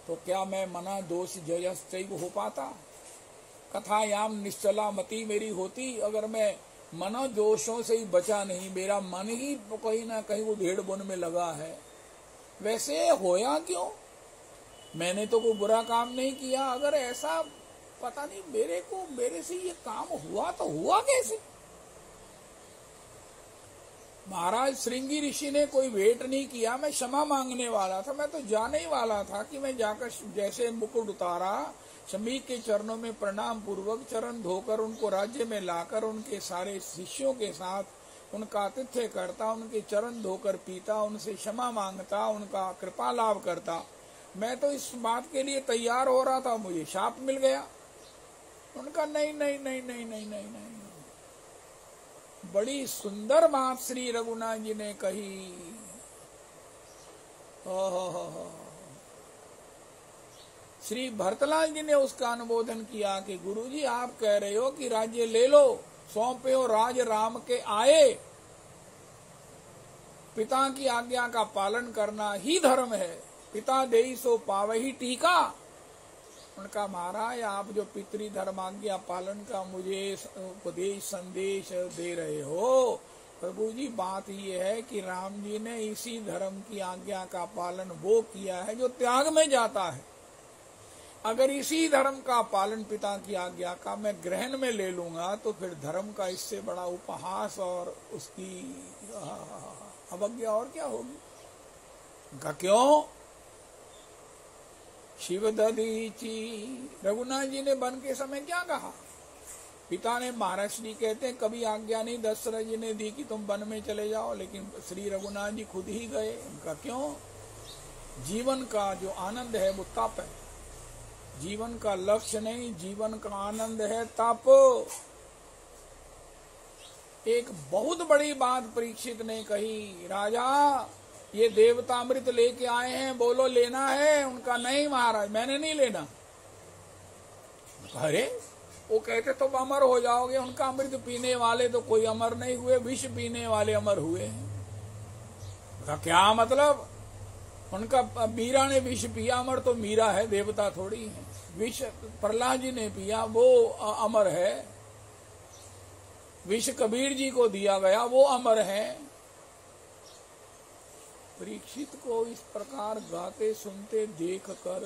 Speaker 1: तो क्या मैं मना दोष जयश्चैव हो पाता? कथायाम निश्चला मति मेरी होती अगर मैं मनो दोषों से ही बचा नहीं, मेरा मन ही कहीं ना कहीं वो भेड़ बुन में लगा है। वैसे होया क्यों? मैंने तो कोई बुरा काम नहीं किया। अगर ऐसा पता नहीं मेरे से ये काम हुआ तो हुआ कैसे? महाराज श्रृंगी ऋषि ने कोई वेट नहीं किया, मैं क्षमा मांगने वाला था, मैं तो जाने ही वाला था कि मैं जाकर जैसे मुकुट उतारा, शमी के चरणों में प्रणाम पूर्वक चरण धोकर उनको राज्य में लाकर उनके सारे शिष्यों के साथ उनका आतिथ्य करता, उनके चरण धोकर पीता, उनसे क्षमा मांगता, उनका कृपा लाभ करता। मैं तो इस बात के लिए तैयार हो रहा था, मुझे शाप मिल गया। उनका नहीं नहीं नहीं नहीं नहीं नहीं नहीं। बड़ी सुंदर बात श्री रघुनाथ जी ने कही। श्री भरतलाल जी ने उसका अनुमोदन किया कि गुरुजी आप कह रहे हो कि राज्य ले लो, सौंपे हो राज राम के आए, पिता की आज्ञा का पालन करना ही धर्म है, पिता देई सो पावही टीका। उनका महाराज आप जो पितृ धर्माज्ञा पालन का मुझे उपदेश संदेश दे रहे हो, प्रभु जी बात ये है कि राम जी ने इसी धर्म की आज्ञा का पालन वो किया है जो त्याग में जाता है। अगर इसी धर्म का पालन पिता की आज्ञा का मैं ग्रहण में ले लूंगा तो फिर धर्म का इससे बड़ा उपहास और उसकी अवज्ञा और क्या होगी? उनका क्यों? शिव दधीची। रघुनाथ जी ने वन के समय क्या कहा? पिता ने महाराज जी कहते हैं कभी आज्ञा नहीं दशरथ जी ने दी कि तुम वन में चले जाओ, लेकिन श्री रघुनाथ जी खुद ही गए। उनका क्यों? जीवन का जो आनंद है वो तप है, जीवन का लक्ष्य नहीं, जीवन का आनंद है तप। एक बहुत बड़ी बात परीक्षित ने कही, राजा ये देवता अमृत लेके आए हैं, बोलो लेना है? उनका नहीं महाराज मैंने नहीं लेना। अरे वो कहते तो अमर हो जाओगे। उनका अमृत पीने वाले तो कोई अमर नहीं हुए, विष पीने वाले अमर हुए हैं। उनका क्या मतलब? उनका मीरा ने विष पिया, अमर तो मीरा है, देवता थोड़ी है। विष प्रहलाद जी ने पिया, वो अमर है। विष कबीर जी को दिया गया, वो अमर है। परीक्षित को इस प्रकार गाते सुनते देख कर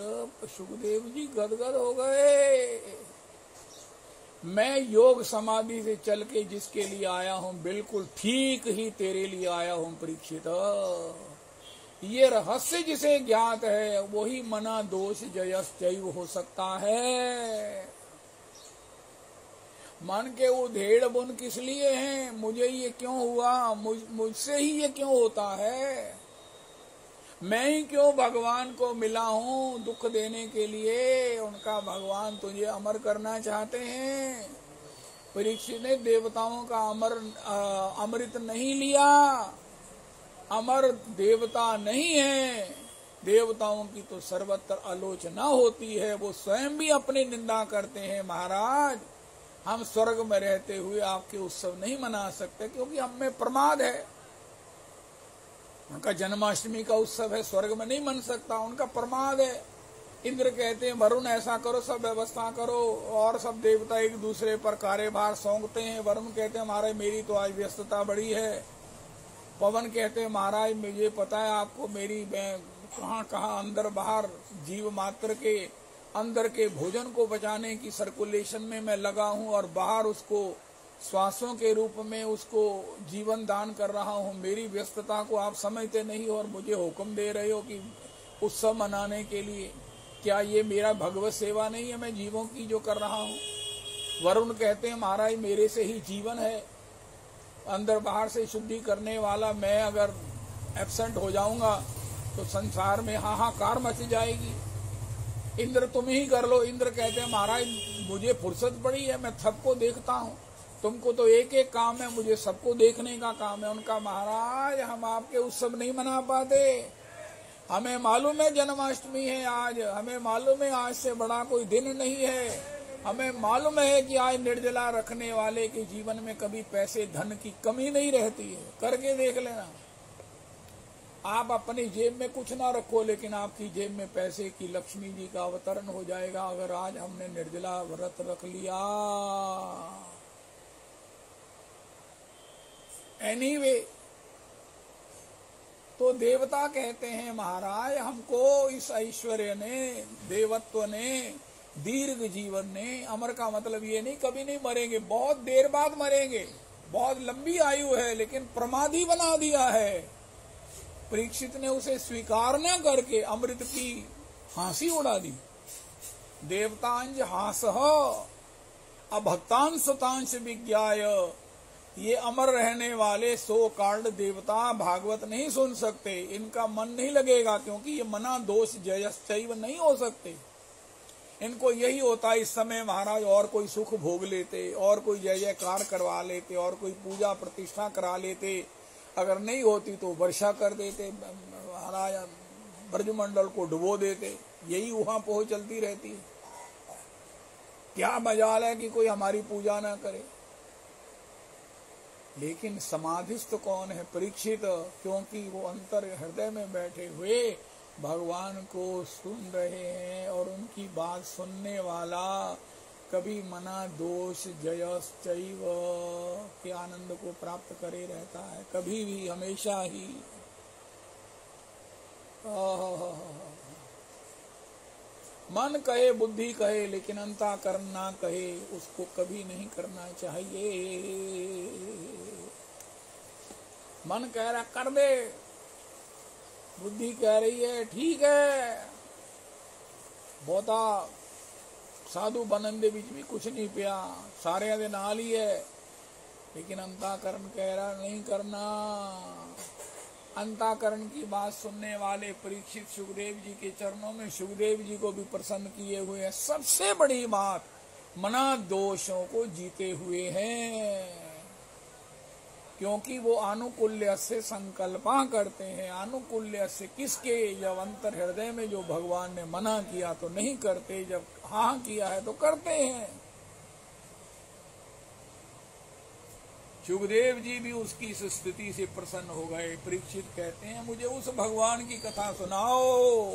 Speaker 1: सुखदेव जी गदगद हो गए। मैं योग समाधि से चल के जिसके लिए आया हूं बिल्कुल ठीक ही तेरे लिए आया हूं परीक्षित। ये रहस्य जिसे ज्ञात है वही मना दोष जयश्चैव हो सकता है। मन के उधेड़ बुन किस लिए हैं, मुझे ये क्यों हुआ, मुझसे ही ये क्यों होता है, मैं ही क्यों भगवान को मिला हूं दुख देने के लिए। उनका भगवान तुझे अमर करना चाहते हैं। परीक्षित ने देवताओं का अमृत नहीं लिया, अमर देवता नहीं है। देवताओं की तो सर्वत्र आलोचना होती है, वो स्वयं भी अपनी निंदा करते हैं। महाराज हम स्वर्ग में रहते हुए आपके उत्सव नहीं मना सकते क्योंकि हम में प्रमाद है। उनका जन्माष्टमी का उत्सव है, स्वर्ग में नहीं मन सकता, उनका प्रमाद है। इंद्र कहते हैं वरुण ऐसा करो, सब व्यवस्था करो, और सब देवता एक दूसरे पर कार्यभार सौंपते हैं। वरुण कहते हैं महाराज मेरी तो आज व्यस्तता बड़ी है। पवन कहते हैं महाराज मुझे पता है आपको मेरी कहाँ कहाँ अंदर बाहर जीव मात्र के अंदर के भोजन को बचाने की सर्कुलेशन में मैं लगा हूँ और बाहर उसको श्वासों के रूप में उसको जीवन दान कर रहा हूँ। मेरी व्यस्तता को आप समझते नहीं और मुझे हुक्म दे रहे हो कि उत्सव मनाने के लिए। क्या ये मेरा भगवत सेवा नहीं है मैं जीवों की जो कर रहा हूँ। वरुण कहते हैं महाराज मेरे से ही जीवन है, अंदर बाहर से शुद्धि करने वाला मैं अगर एब्सेंट हो जाऊंगा तो संसार में हाहाकार मच जाएगी। इंद्र तुम ही कर लो। इंद्र कहते हैं महाराज मुझे फुर्सत पड़ी है, मैं सबको देखता हूँ, तुमको तो एक एक काम है, मुझे सबको देखने का काम है। उनका महाराज हम आपके उत्सव नहीं मना पाते, हमें मालूम है जन्माष्टमी है आज, हमें मालूम है आज से बड़ा कोई दिन नहीं है, हमें मालूम है कि आज निर्जला रखने वाले के जीवन में कभी पैसे धन की कमी नहीं रहती है। करके देख लेना, आप अपनी जेब में कुछ ना रखो लेकिन आपकी जेब में पैसे की लक्ष्मी जी का अवतरण हो जाएगा अगर आज हमने निर्जला व्रत रख लिया। एनीवे, तो देवता कहते हैं महाराज हमको इस ऐश्वर्य ने, देवत्व ने, दीर्घ जीवन ने, अमर का मतलब ये नहीं कभी नहीं मरेंगे, बहुत देर बाद मरेंगे, बहुत लंबी आयु है, लेकिन प्रमादी बना दिया है। परीक्षित ने उसे स्वीकार न करके अमृत की फांसी उड़ा दी। देवतांज हास अभक्तांश सुतांश विज्ञाय, ये अमर रहने वाले सो कांड देवता भागवत नहीं सुन सकते, इनका मन नहीं लगेगा क्योंकि ये मना दोष जयश्चैव नहीं हो सकते। इनको यही होता इस समय महाराज और कोई सुख भोग लेते, और कोई जय जयकार करवा लेते, और कोई पूजा प्रतिष्ठा करा लेते, अगर नहीं होती तो वर्षा कर देते, महाराज ब्रजमंडल को डुबो देते। यही वहां पहुंच चलती रहती है। क्या मजाल है कि कोई हमारी पूजा ना करे। लेकिन समाधिस्थ कौन है? परीक्षित, क्योंकि वो अंतर हृदय में बैठे हुए भगवान को सुन रहे हैं और उनकी बात सुनने वाला कभी मना दोष जयश्चैव के आनंद को प्राप्त करे रहता है, कभी भी, हमेशा ही। मन कहे बुद्धि कहे लेकिन अंतःकरण ना कहे, उसको कभी नहीं करना चाहिए। मन कह रहा कर दे, बुद्धि कह रही है ठीक है, बहुता साधु बनन दे बीच भी कुछ नहीं पिया, सारे दिन नाल ही है, लेकिन अंतःकरण कह रहा नहीं करना। अंतःकरण की बात सुनने वाले परीक्षित सुखदेव जी के चरणों में सुखदेव जी को भी प्रसन्न किए हुए हैं। सबसे बड़ी बात, मना दोषों को जीते हुए हैं, क्योंकि वो आनुकूल्य से संकल्पा करते हैं। आनुकूल्य से किसके? जब अंतर हृदय में जो भगवान ने मना किया तो नहीं करते, जब हाँ किया है तो करते हैं। सुखदेव जी भी उसकी इस स्थिति से प्रसन्न हो गए। परीक्षित कहते हैं मुझे उस भगवान की कथा सुनाओ।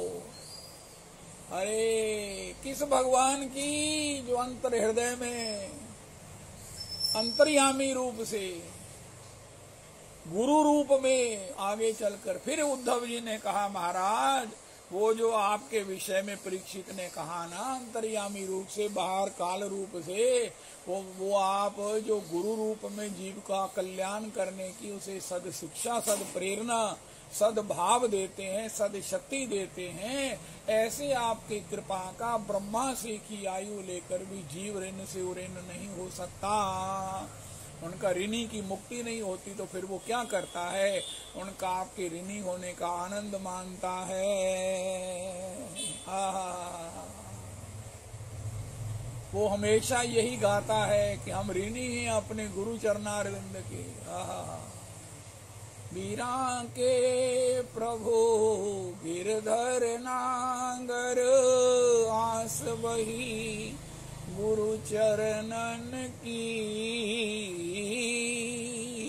Speaker 1: अरे किस भगवान की? जो अंतर हृदय में अंतर्यामी रूप से, गुरु रूप में आगे चलकर। फिर उद्धव जी ने कहा महाराज वो जो आपके विषय में परीक्षित ने कहा ना, अंतर्यामी रूप से, बाहर काल रूप से, वो आप जो गुरु रूप में जीव का कल्याण करने की उसे सद शिक्षा, सद प्रेरणा, सद्भाव देते हैं, सद शक्ति देते हैं। ऐसे आपकी कृपा का ब्रह्मा से की आयु लेकर भी जीव ऋण से ऋण नहीं हो सकता। उनका ऋणी की मुक्ति नहीं होती तो फिर वो क्या करता है? उनका आपके ऋणी होने का आनंद मानता है। वो हमेशा यही गाता है कि हम ऋणी हैं अपने गुरु चरणारविंद के। वीरा के प्रभु गिरधर नागर, आस वही गुरु चरणन की।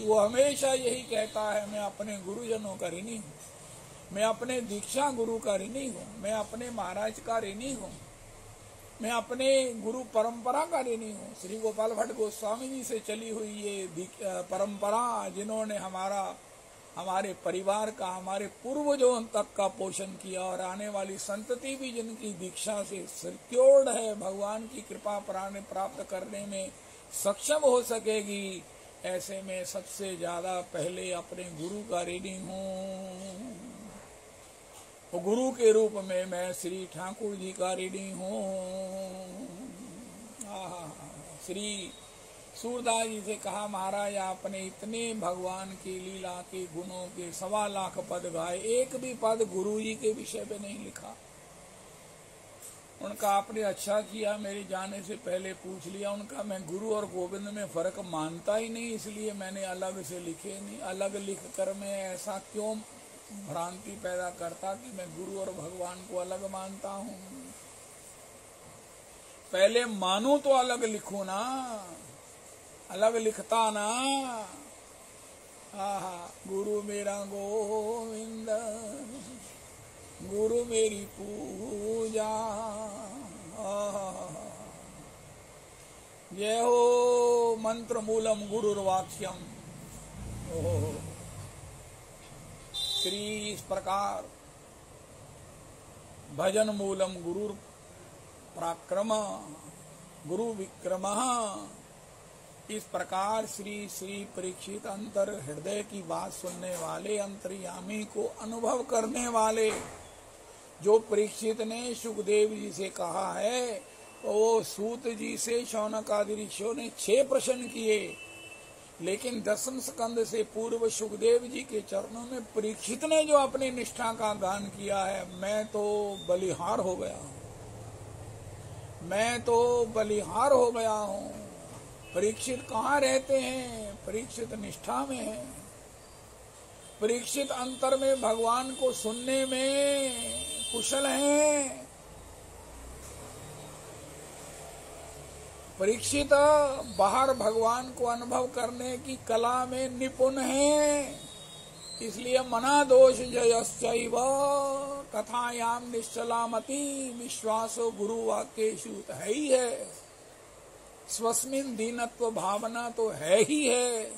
Speaker 1: वो हमेशा यही कहता है, मैं अपने गुरुजनों का ऋणी हूँ, मैं अपने दीक्षा गुरु का ऋणी हूँ, मैं अपने महाराज का ऋणी हूँ, मैं अपने गुरु परंपरा का ऋणी हूँ। श्री गोपाल भट्ट गोस्वामी जी से चली हुई ये परंपरा, जिन्होंने हमारे परिवार का, हमारे पूर्वजों तक का पोषण किया, और आने वाली संतति भी जिनकी दीक्षा से सिक्योर्ड है, भगवान की कृपा प्राप्त करने में सक्षम हो सकेगी, ऐसे में सबसे ज्यादा पहले अपने गुरु का ऋणी हूँ। तो गुरु के रूप में मैं श्री ठाकुर जी का ऋणी हूँ। श्री सूरदास जी से कहा, महाराज आपने इतने भगवान की लीला के गुणों के 1.25 लाख पद गाए, एक भी पद गुरु जी के विषय पे नहीं लिखा। उनका आपने अच्छा किया, मेरे जाने से पहले पूछ लिया। उनका मैं गुरु और गोविंद में फर्क मानता ही नहीं, इसलिए मैंने अलग से लिखे नहीं। अलग लिख कर मैं ऐसा क्यों भ्रांति पैदा करता कि मैं गुरु और भगवान को अलग मानता हूँ? पहले मानू तो अलग लिखू ना, अलग लिखता ना। गुरु मेरा गोविंद, गुरु मेरी पूजा। जय हो मंत्र मूलम गुरुर्वाक्यम। श्री इस प्रकार भजन मूलम गुरुर पराक्रम गुरु विक्रम, इस प्रकार श्री श्री परीक्षित अंतर हृदय की बात सुनने वाले, अंतर्यामी को अनुभव करने वाले, जो परीक्षित ने सुखदेव जी से कहा है, तो वो सूत जी से शौनक आदि ऋषियों ने 6 प्रश्न किए, लेकिन 10वें स्कंद से पूर्व सुखदेव जी के चरणों में परीक्षित ने जो अपनी निष्ठा का गान किया है, मैं तो बलिहार हो गया हूँ, मैं तो बलिहार हो गया हूँ। परीक्षित कहाँ रहते हैं? परीक्षित निष्ठा में है। परीक्षित अंतर में भगवान को सुनने में कुशल हैं। परीक्षित बाहर भगवान को अनुभव करने की कला में निपुण है। इसलिए मना दोष जयश्चैव कथायाम निश्चलामति, विश्वासो गुरु वाक्येषु है ही है। स्वस्मिन दीनत्व भावना तो है ही है।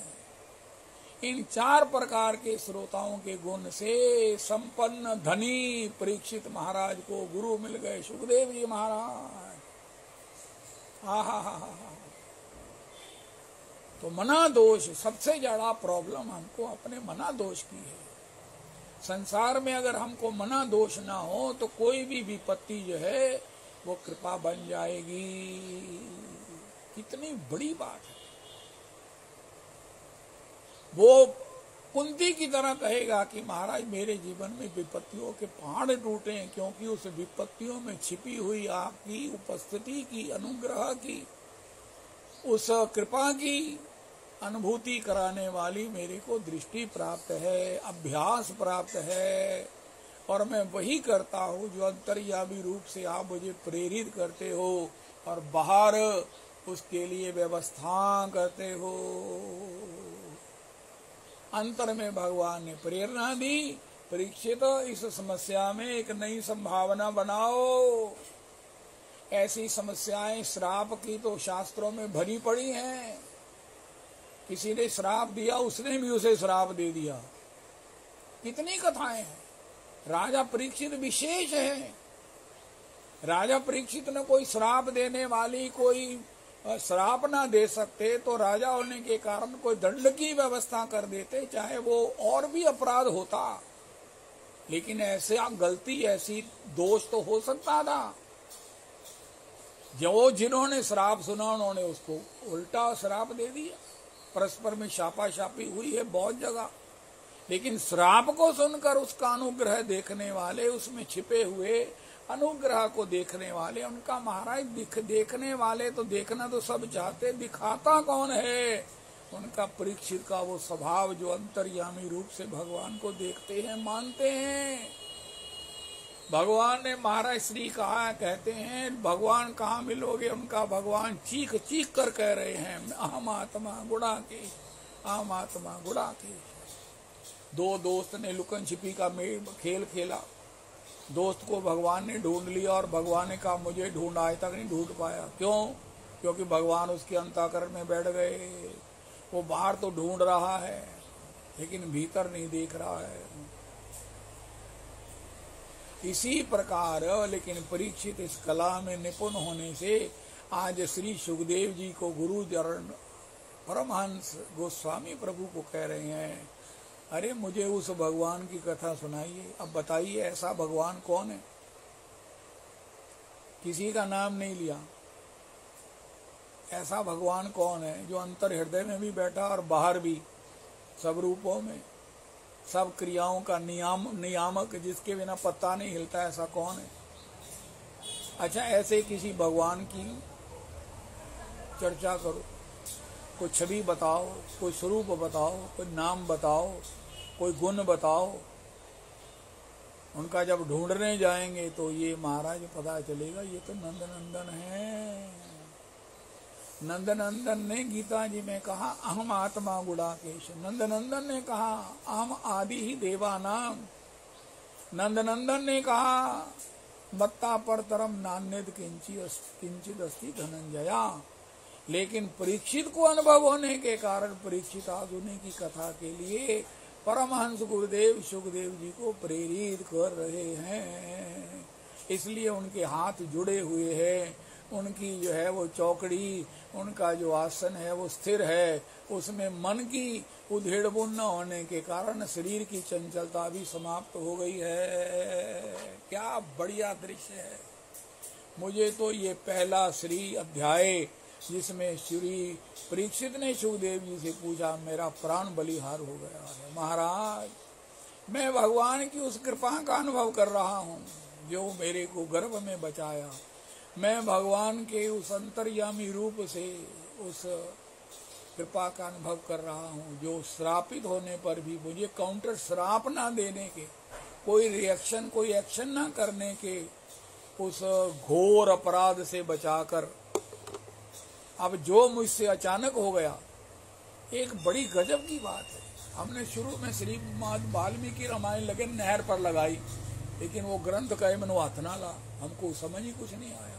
Speaker 1: इन 4 प्रकार के श्रोताओं के गुण से संपन्न धनी परीक्षित महाराज को गुरु मिल गए, सुखदेव जी महाराज। तो मना दोष, सबसे ज्यादा प्रॉब्लम हमको अपने मना दोष की है। संसार में अगर हमको मना दोष ना हो तो कोई भी विपत्ति जो है वो कृपा बन जाएगी। कितनी बड़ी बात है। वो कुंती की तरह कहेगा कि महाराज मेरे जीवन में विपत्तियों के पहाड़ टूटे हैं, क्योंकि उस विपत्तियों में छिपी हुई आपकी उपस्थिति की, अनुग्रह की, उस कृपा की अनुभूति कराने वाली मेरे को दृष्टि प्राप्त है, अभ्यास प्राप्त है, और मैं वही करता हूँ जो अंतर्यामी रूप से आप मुझे प्रेरित करते हो और बाहर उसके लिए व्यवस्था करते हो। अंतर में भगवान ने प्रेरणा दी, परीक्षित इस समस्या में एक नई संभावना बनाओ। ऐसी समस्याएं श्राप की तो शास्त्रों में भरी पड़ी हैं। किसी ने श्राप दिया, उसने भी उसे श्राप दे दिया। कितनी कथाएं हैं। राजा परीक्षित विशेष है। राजा परीक्षित ने कोई श्राप देने वाली कोई श्राप ना दे सकते तो राजा होने के कारण कोई दंड की व्यवस्था कर देते, चाहे वो और भी अपराध होता, लेकिन ऐसे गलती ऐसी दोष तो हो सकता था। जो जिन्होंने श्राप सुना उन्होंने उसको उल्टा श्राप दे दिया। परस्पर में शापाशापी हुई है बहुत जगह, लेकिन श्राप को सुनकर उसका अनुग्रह देखने वाले, उसमें छिपे हुए अनुग्रह को देखने वाले, उनका महाराज देखने वाले तो देखना तो सब चाहते, दिखाता कौन है? उनका परीक्षित का वो स्वभाव जो अंतर्यामी रूप से भगवान को देखते हैं, मानते हैं। भगवान ने महाराज श्री कहा, कहते हैं भगवान कहाँ मिलोगे? उनका भगवान चीख चीख कर कह रहे हैं, अहम आत्मा गुड़ा के, अहम आत्मा गुड़ा के। दो दोस्त ने लुकन छिपी का खेल खेला। दोस्त को भगवान ने ढूंढ लिया और भगवान ने कहा मुझे ढूंढ, आज तक नहीं ढूंढ पाया। क्यों? क्योंकि भगवान उसके अंतःकरण में बैठ गए। वो बाहर तो ढूंढ रहा है लेकिन भीतर नहीं देख रहा है। इसी प्रकार लेकिन परीक्षित इस कला में निपुण होने से आज श्री सुखदेव जी को गुरु चरण परमहंस गोस्वामी प्रभु को कह रहे हैं, अरे मुझे उस भगवान की कथा सुनाइए। अब बताइए ऐसा भगवान कौन है? किसी का नाम नहीं लिया। ऐसा भगवान कौन है जो अंतर हृदय में भी बैठा और बाहर भी, सब रूपों में, सब क्रियाओं का नियामक, जिसके बिना पत्ता नहीं हिलता, ऐसा कौन है? अच्छा, ऐसे किसी भगवान की चर्चा करो, कोई छवि बताओ, कोई स्वरूप बताओ, कोई नाम बताओ, कोई गुण बताओ। उनका जब ढूंढने जाएंगे तो ये महाराज पता चलेगा ये तो नंदनंदन है। नंदनंदन ने गीता जी में कहा अहम आत्मा गुड़ाकेश। नंदनंदन ने कहा अहम आदि ही देवानाम। नंदनंदन ने कहा मत्ता परतरम नान्यद किंचित अस्ति धनंजया। लेकिन परीक्षित को अनुभव होने के कारण परीक्षित आज उन्हीं की कथा के लिए परमहंस गुरुदेव सुखदेव जी को प्रेरित कर रहे हैं। इसलिए उनके हाथ जुड़े हुए हैं, उनकी जो है वो चौकड़ी, उनका जो आसन है वो स्थिर है, उसमें मन की उधेड़बुन न होने के कारण शरीर की चंचलता भी समाप्त हो गई है। क्या बढ़िया दृश्य है। मुझे तो ये पहला श्री अध्याय जिसमें श्री परीक्षित ने सुखदेव जी से पूछा, मेरा प्राण बलिहार हो गया है। महाराज, मैं भगवान की उस कृपा का अनुभव कर रहा हूँ जो मेरे को गर्भ में बचाया। मैं भगवान के उस अंतर्यामी रूप से उस कृपा का अनुभव कर रहा हूँ जो श्रापित होने पर भी मुझे काउंटर श्राप ना देने के, कोई रिएक्शन, कोई एक्शन ना करने के, उस घोर अपराध से बचाकर अब जो मुझसे अचानक हो गया। एक बड़ी गजब की बात है। हमने शुरू में श्रीमद् वाल्मीकि रामायण लगे नहर पर लगाई, लेकिन वो ग्रंथ का मन हाथ ना ला, हमको समझ ही कुछ नहीं आया।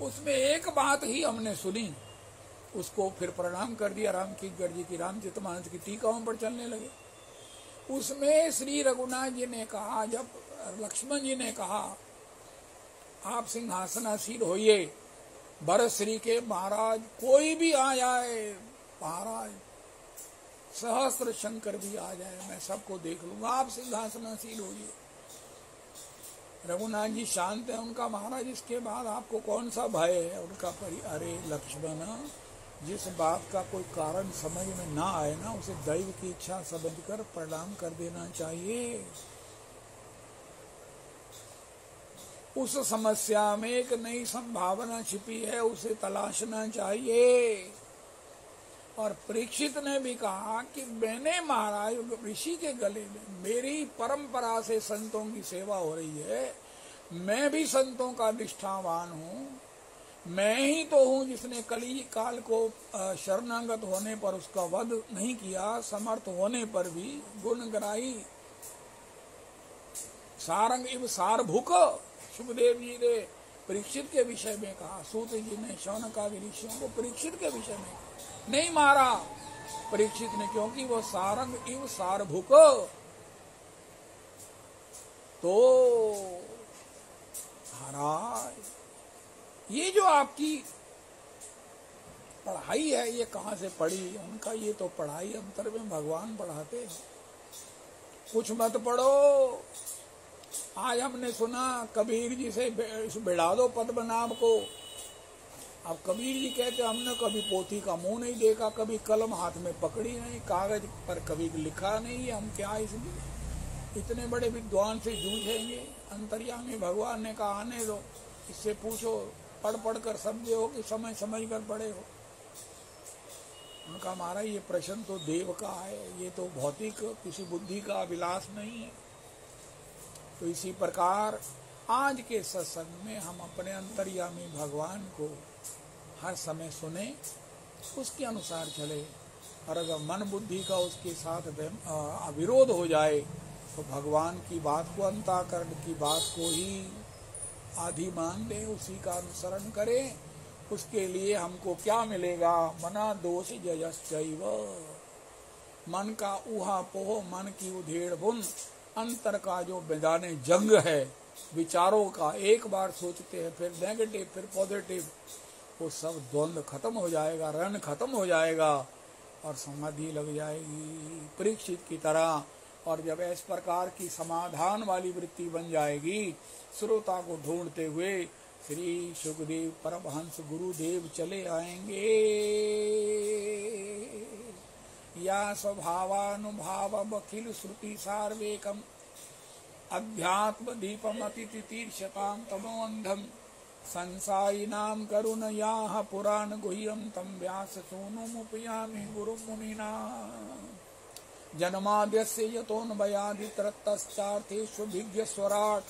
Speaker 1: उसमें एक बात ही हमने सुनी, उसको फिर प्रणाम कर दिया। राम की गर्जी की रामचरितमानस की टीकाओं पर चलने लगे। उसमें श्री रघुनाथ जी ने कहा, जब लक्ष्मण जी ने कहा आप सिंहासनासीन होइए, भरत श्री के महाराज कोई भी आ जाए, महाराज सहस्त्र शंकर भी आ जाए, मैं सबको देख लूंगा, आप सिंहासनासीन होइए। रघुनाथ जी शांत है। उनका महाराज इसके बाद आपको कौन सा भय है? उनका अरे लक्ष्मण, जिस बात का कोई कारण समझ में ना आए ना, उसे दैव की इच्छा समझकर प्रणाम कर देना चाहिए। उस समस्या में एक नई संभावना छिपी है, उसे तलाशना चाहिए। और परीक्षित ने भी कहा कि मैंने महाराज ऋषि के गले में, मेरी परंपरा से संतों की सेवा हो रही है, मैं भी संतों का निष्ठावान हूँ, मैं ही तो हूँ जिसने कली काल को शरणागत होने पर उसका वध नहीं किया, समर्थ होने पर भी गुण गराई। सारंग इव सारभूक सुखदेव जी ने परीक्षित के विषय में कहा, सूत जी ने शौनकादि ऋषियों को परीक्षित के विषय में नहीं मारा परीक्षित ने, क्योंकि वो सारंग इव सारभूक। तो महाराज ये जो आपकी पढ़ाई है ये कहाँ से पढ़ी? उनका ये तो पढ़ाई अंतर में भगवान पढ़ाते हैं, कुछ मत पढ़ो। आज हमने सुना कबीर जी से बिड़ा दो पद्मनाभ को। अब कबीर जी कहते हमने कभी पोथी का मुंह नहीं देखा, कभी कलम हाथ में पकड़ी नहीं, कागज पर कभी लिखा नहीं, हम क्या इसलिए इतने बड़े विद्वान से जूझेंगे? अंतर्यामी भगवान ने कहा आने दो, इससे पूछो, पढ़ पढ़ कर समझे हो कि समझ समझ कर पढ़े हो? उनका महाराज ये प्रश्न तो देव का है, ये तो भौतिक किसी बुद्धि का अभिलाष नहीं है। तो इसी प्रकार आज के सत्संग में हम अपने अंतर्यामी भगवान को हर समय सुने, उसके अनुसार चले, और अगर मन बुद्धि का उसके साथ विरोध हो जाए तो भगवान की बात को, अंतःकरण की बात को ही आधी मान ले, उसी का अनुसरण करें। उसके लिए हमको क्या मिलेगा? मना दोष जयश्चैव, मन का ऊहा पोह, मन की उधेड़ बुन, अंतर का जो मैदाने जंग है विचारों का, एक बार सोचते हैं फिर नेगेटिव फिर पॉजिटिव, वो सब द्वंद्व खत्म हो जाएगा, रण खत्म हो जाएगा और समाधि लग जाएगी परीक्षित की तरह। और जब इस प्रकार की समाधान वाली वृत्ति बन जाएगी, श्रोता को ढूंढते हुए श्री सुखदेव परमहंस गुरुदेव चले आएंगे। या स्वभावानुभाव अखिल श्रुति सार्वेकम, अध्यात्म दीपम अतिथि तीर्षताम तमोअंधम, संसायिनाम करुणयाः पुराण गुह्यम तम व्यास सोनुमुपयामि गुरुं मुनिना। जन्माद्यस्य यतोऽन्वयादितरतश्चार्थेष्वभिज्ञ स्वराट्।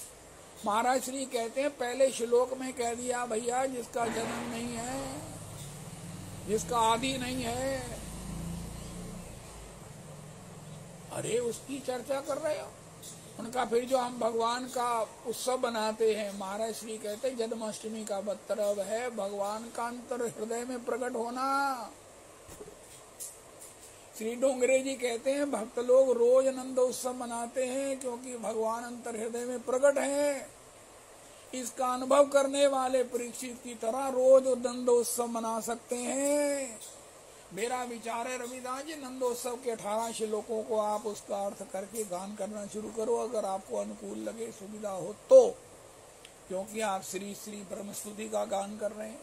Speaker 1: महाराज श्री कहते हैं पहले श्लोक में कह दिया भैया जिसका जन्म नहीं है, जिसका आदि नहीं है, अरे उसकी चर्चा कर रहे हो। उनका फिर जो हम भगवान का उत्सव बनाते हैं, महाराज श्री कहते हैं जन्माष्टमी का मतलब है भगवान का अंतर हृदय में प्रकट होना। श्री डोंगरे जी कहते हैं भक्त लोग रोज नंद उत्सव मनाते हैं क्योंकि भगवान अंतर हृदय में प्रकट है। इसका अनुभव करने वाले परीक्षित की तरह रोज नंद उत्सव मना सकते हैं। मेरा विचार है रविदास जी, नंदोत्सव के 18 श्लोकों को आप उसका अर्थ करके गान करना शुरू करो, अगर आपको अनुकूल लगे, सुविधा हो तो, क्योंकि आप श्री श्री ब्रह्मस्तुति का गान कर रहे हैं।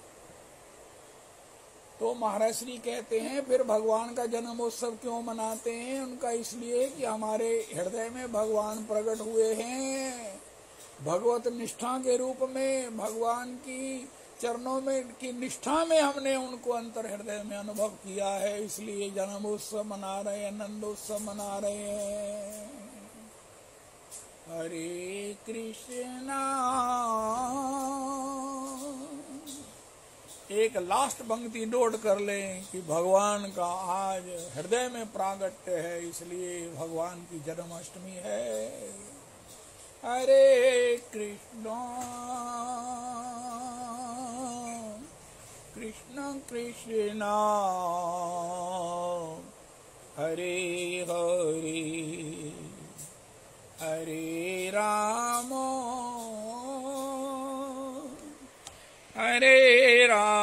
Speaker 1: तो महाराज श्री कहते हैं फिर भगवान का जन्मोत्सव क्यों मनाते हैं? उनका इसलिए कि हमारे हृदय में भगवान प्रकट हुए हैं, भगवत निष्ठा के रूप में, भगवान की चरणों में की निष्ठा में हमने उनको अंतर हृदय में अनुभव किया है, इसलिए जन्मोत्सव मना रहे हैं, नंदोत्सव मना रहे हैं। हरे कृष्णा। एक लास्ट पंक्ति नोट कर लें कि भगवान का आज हृदय में प्रागट्य है, इसलिए भगवान की जन्माष्टमी है। हरे कृष्णा कृष्ण कृष्णा हरे हरे हरे राम हरे राम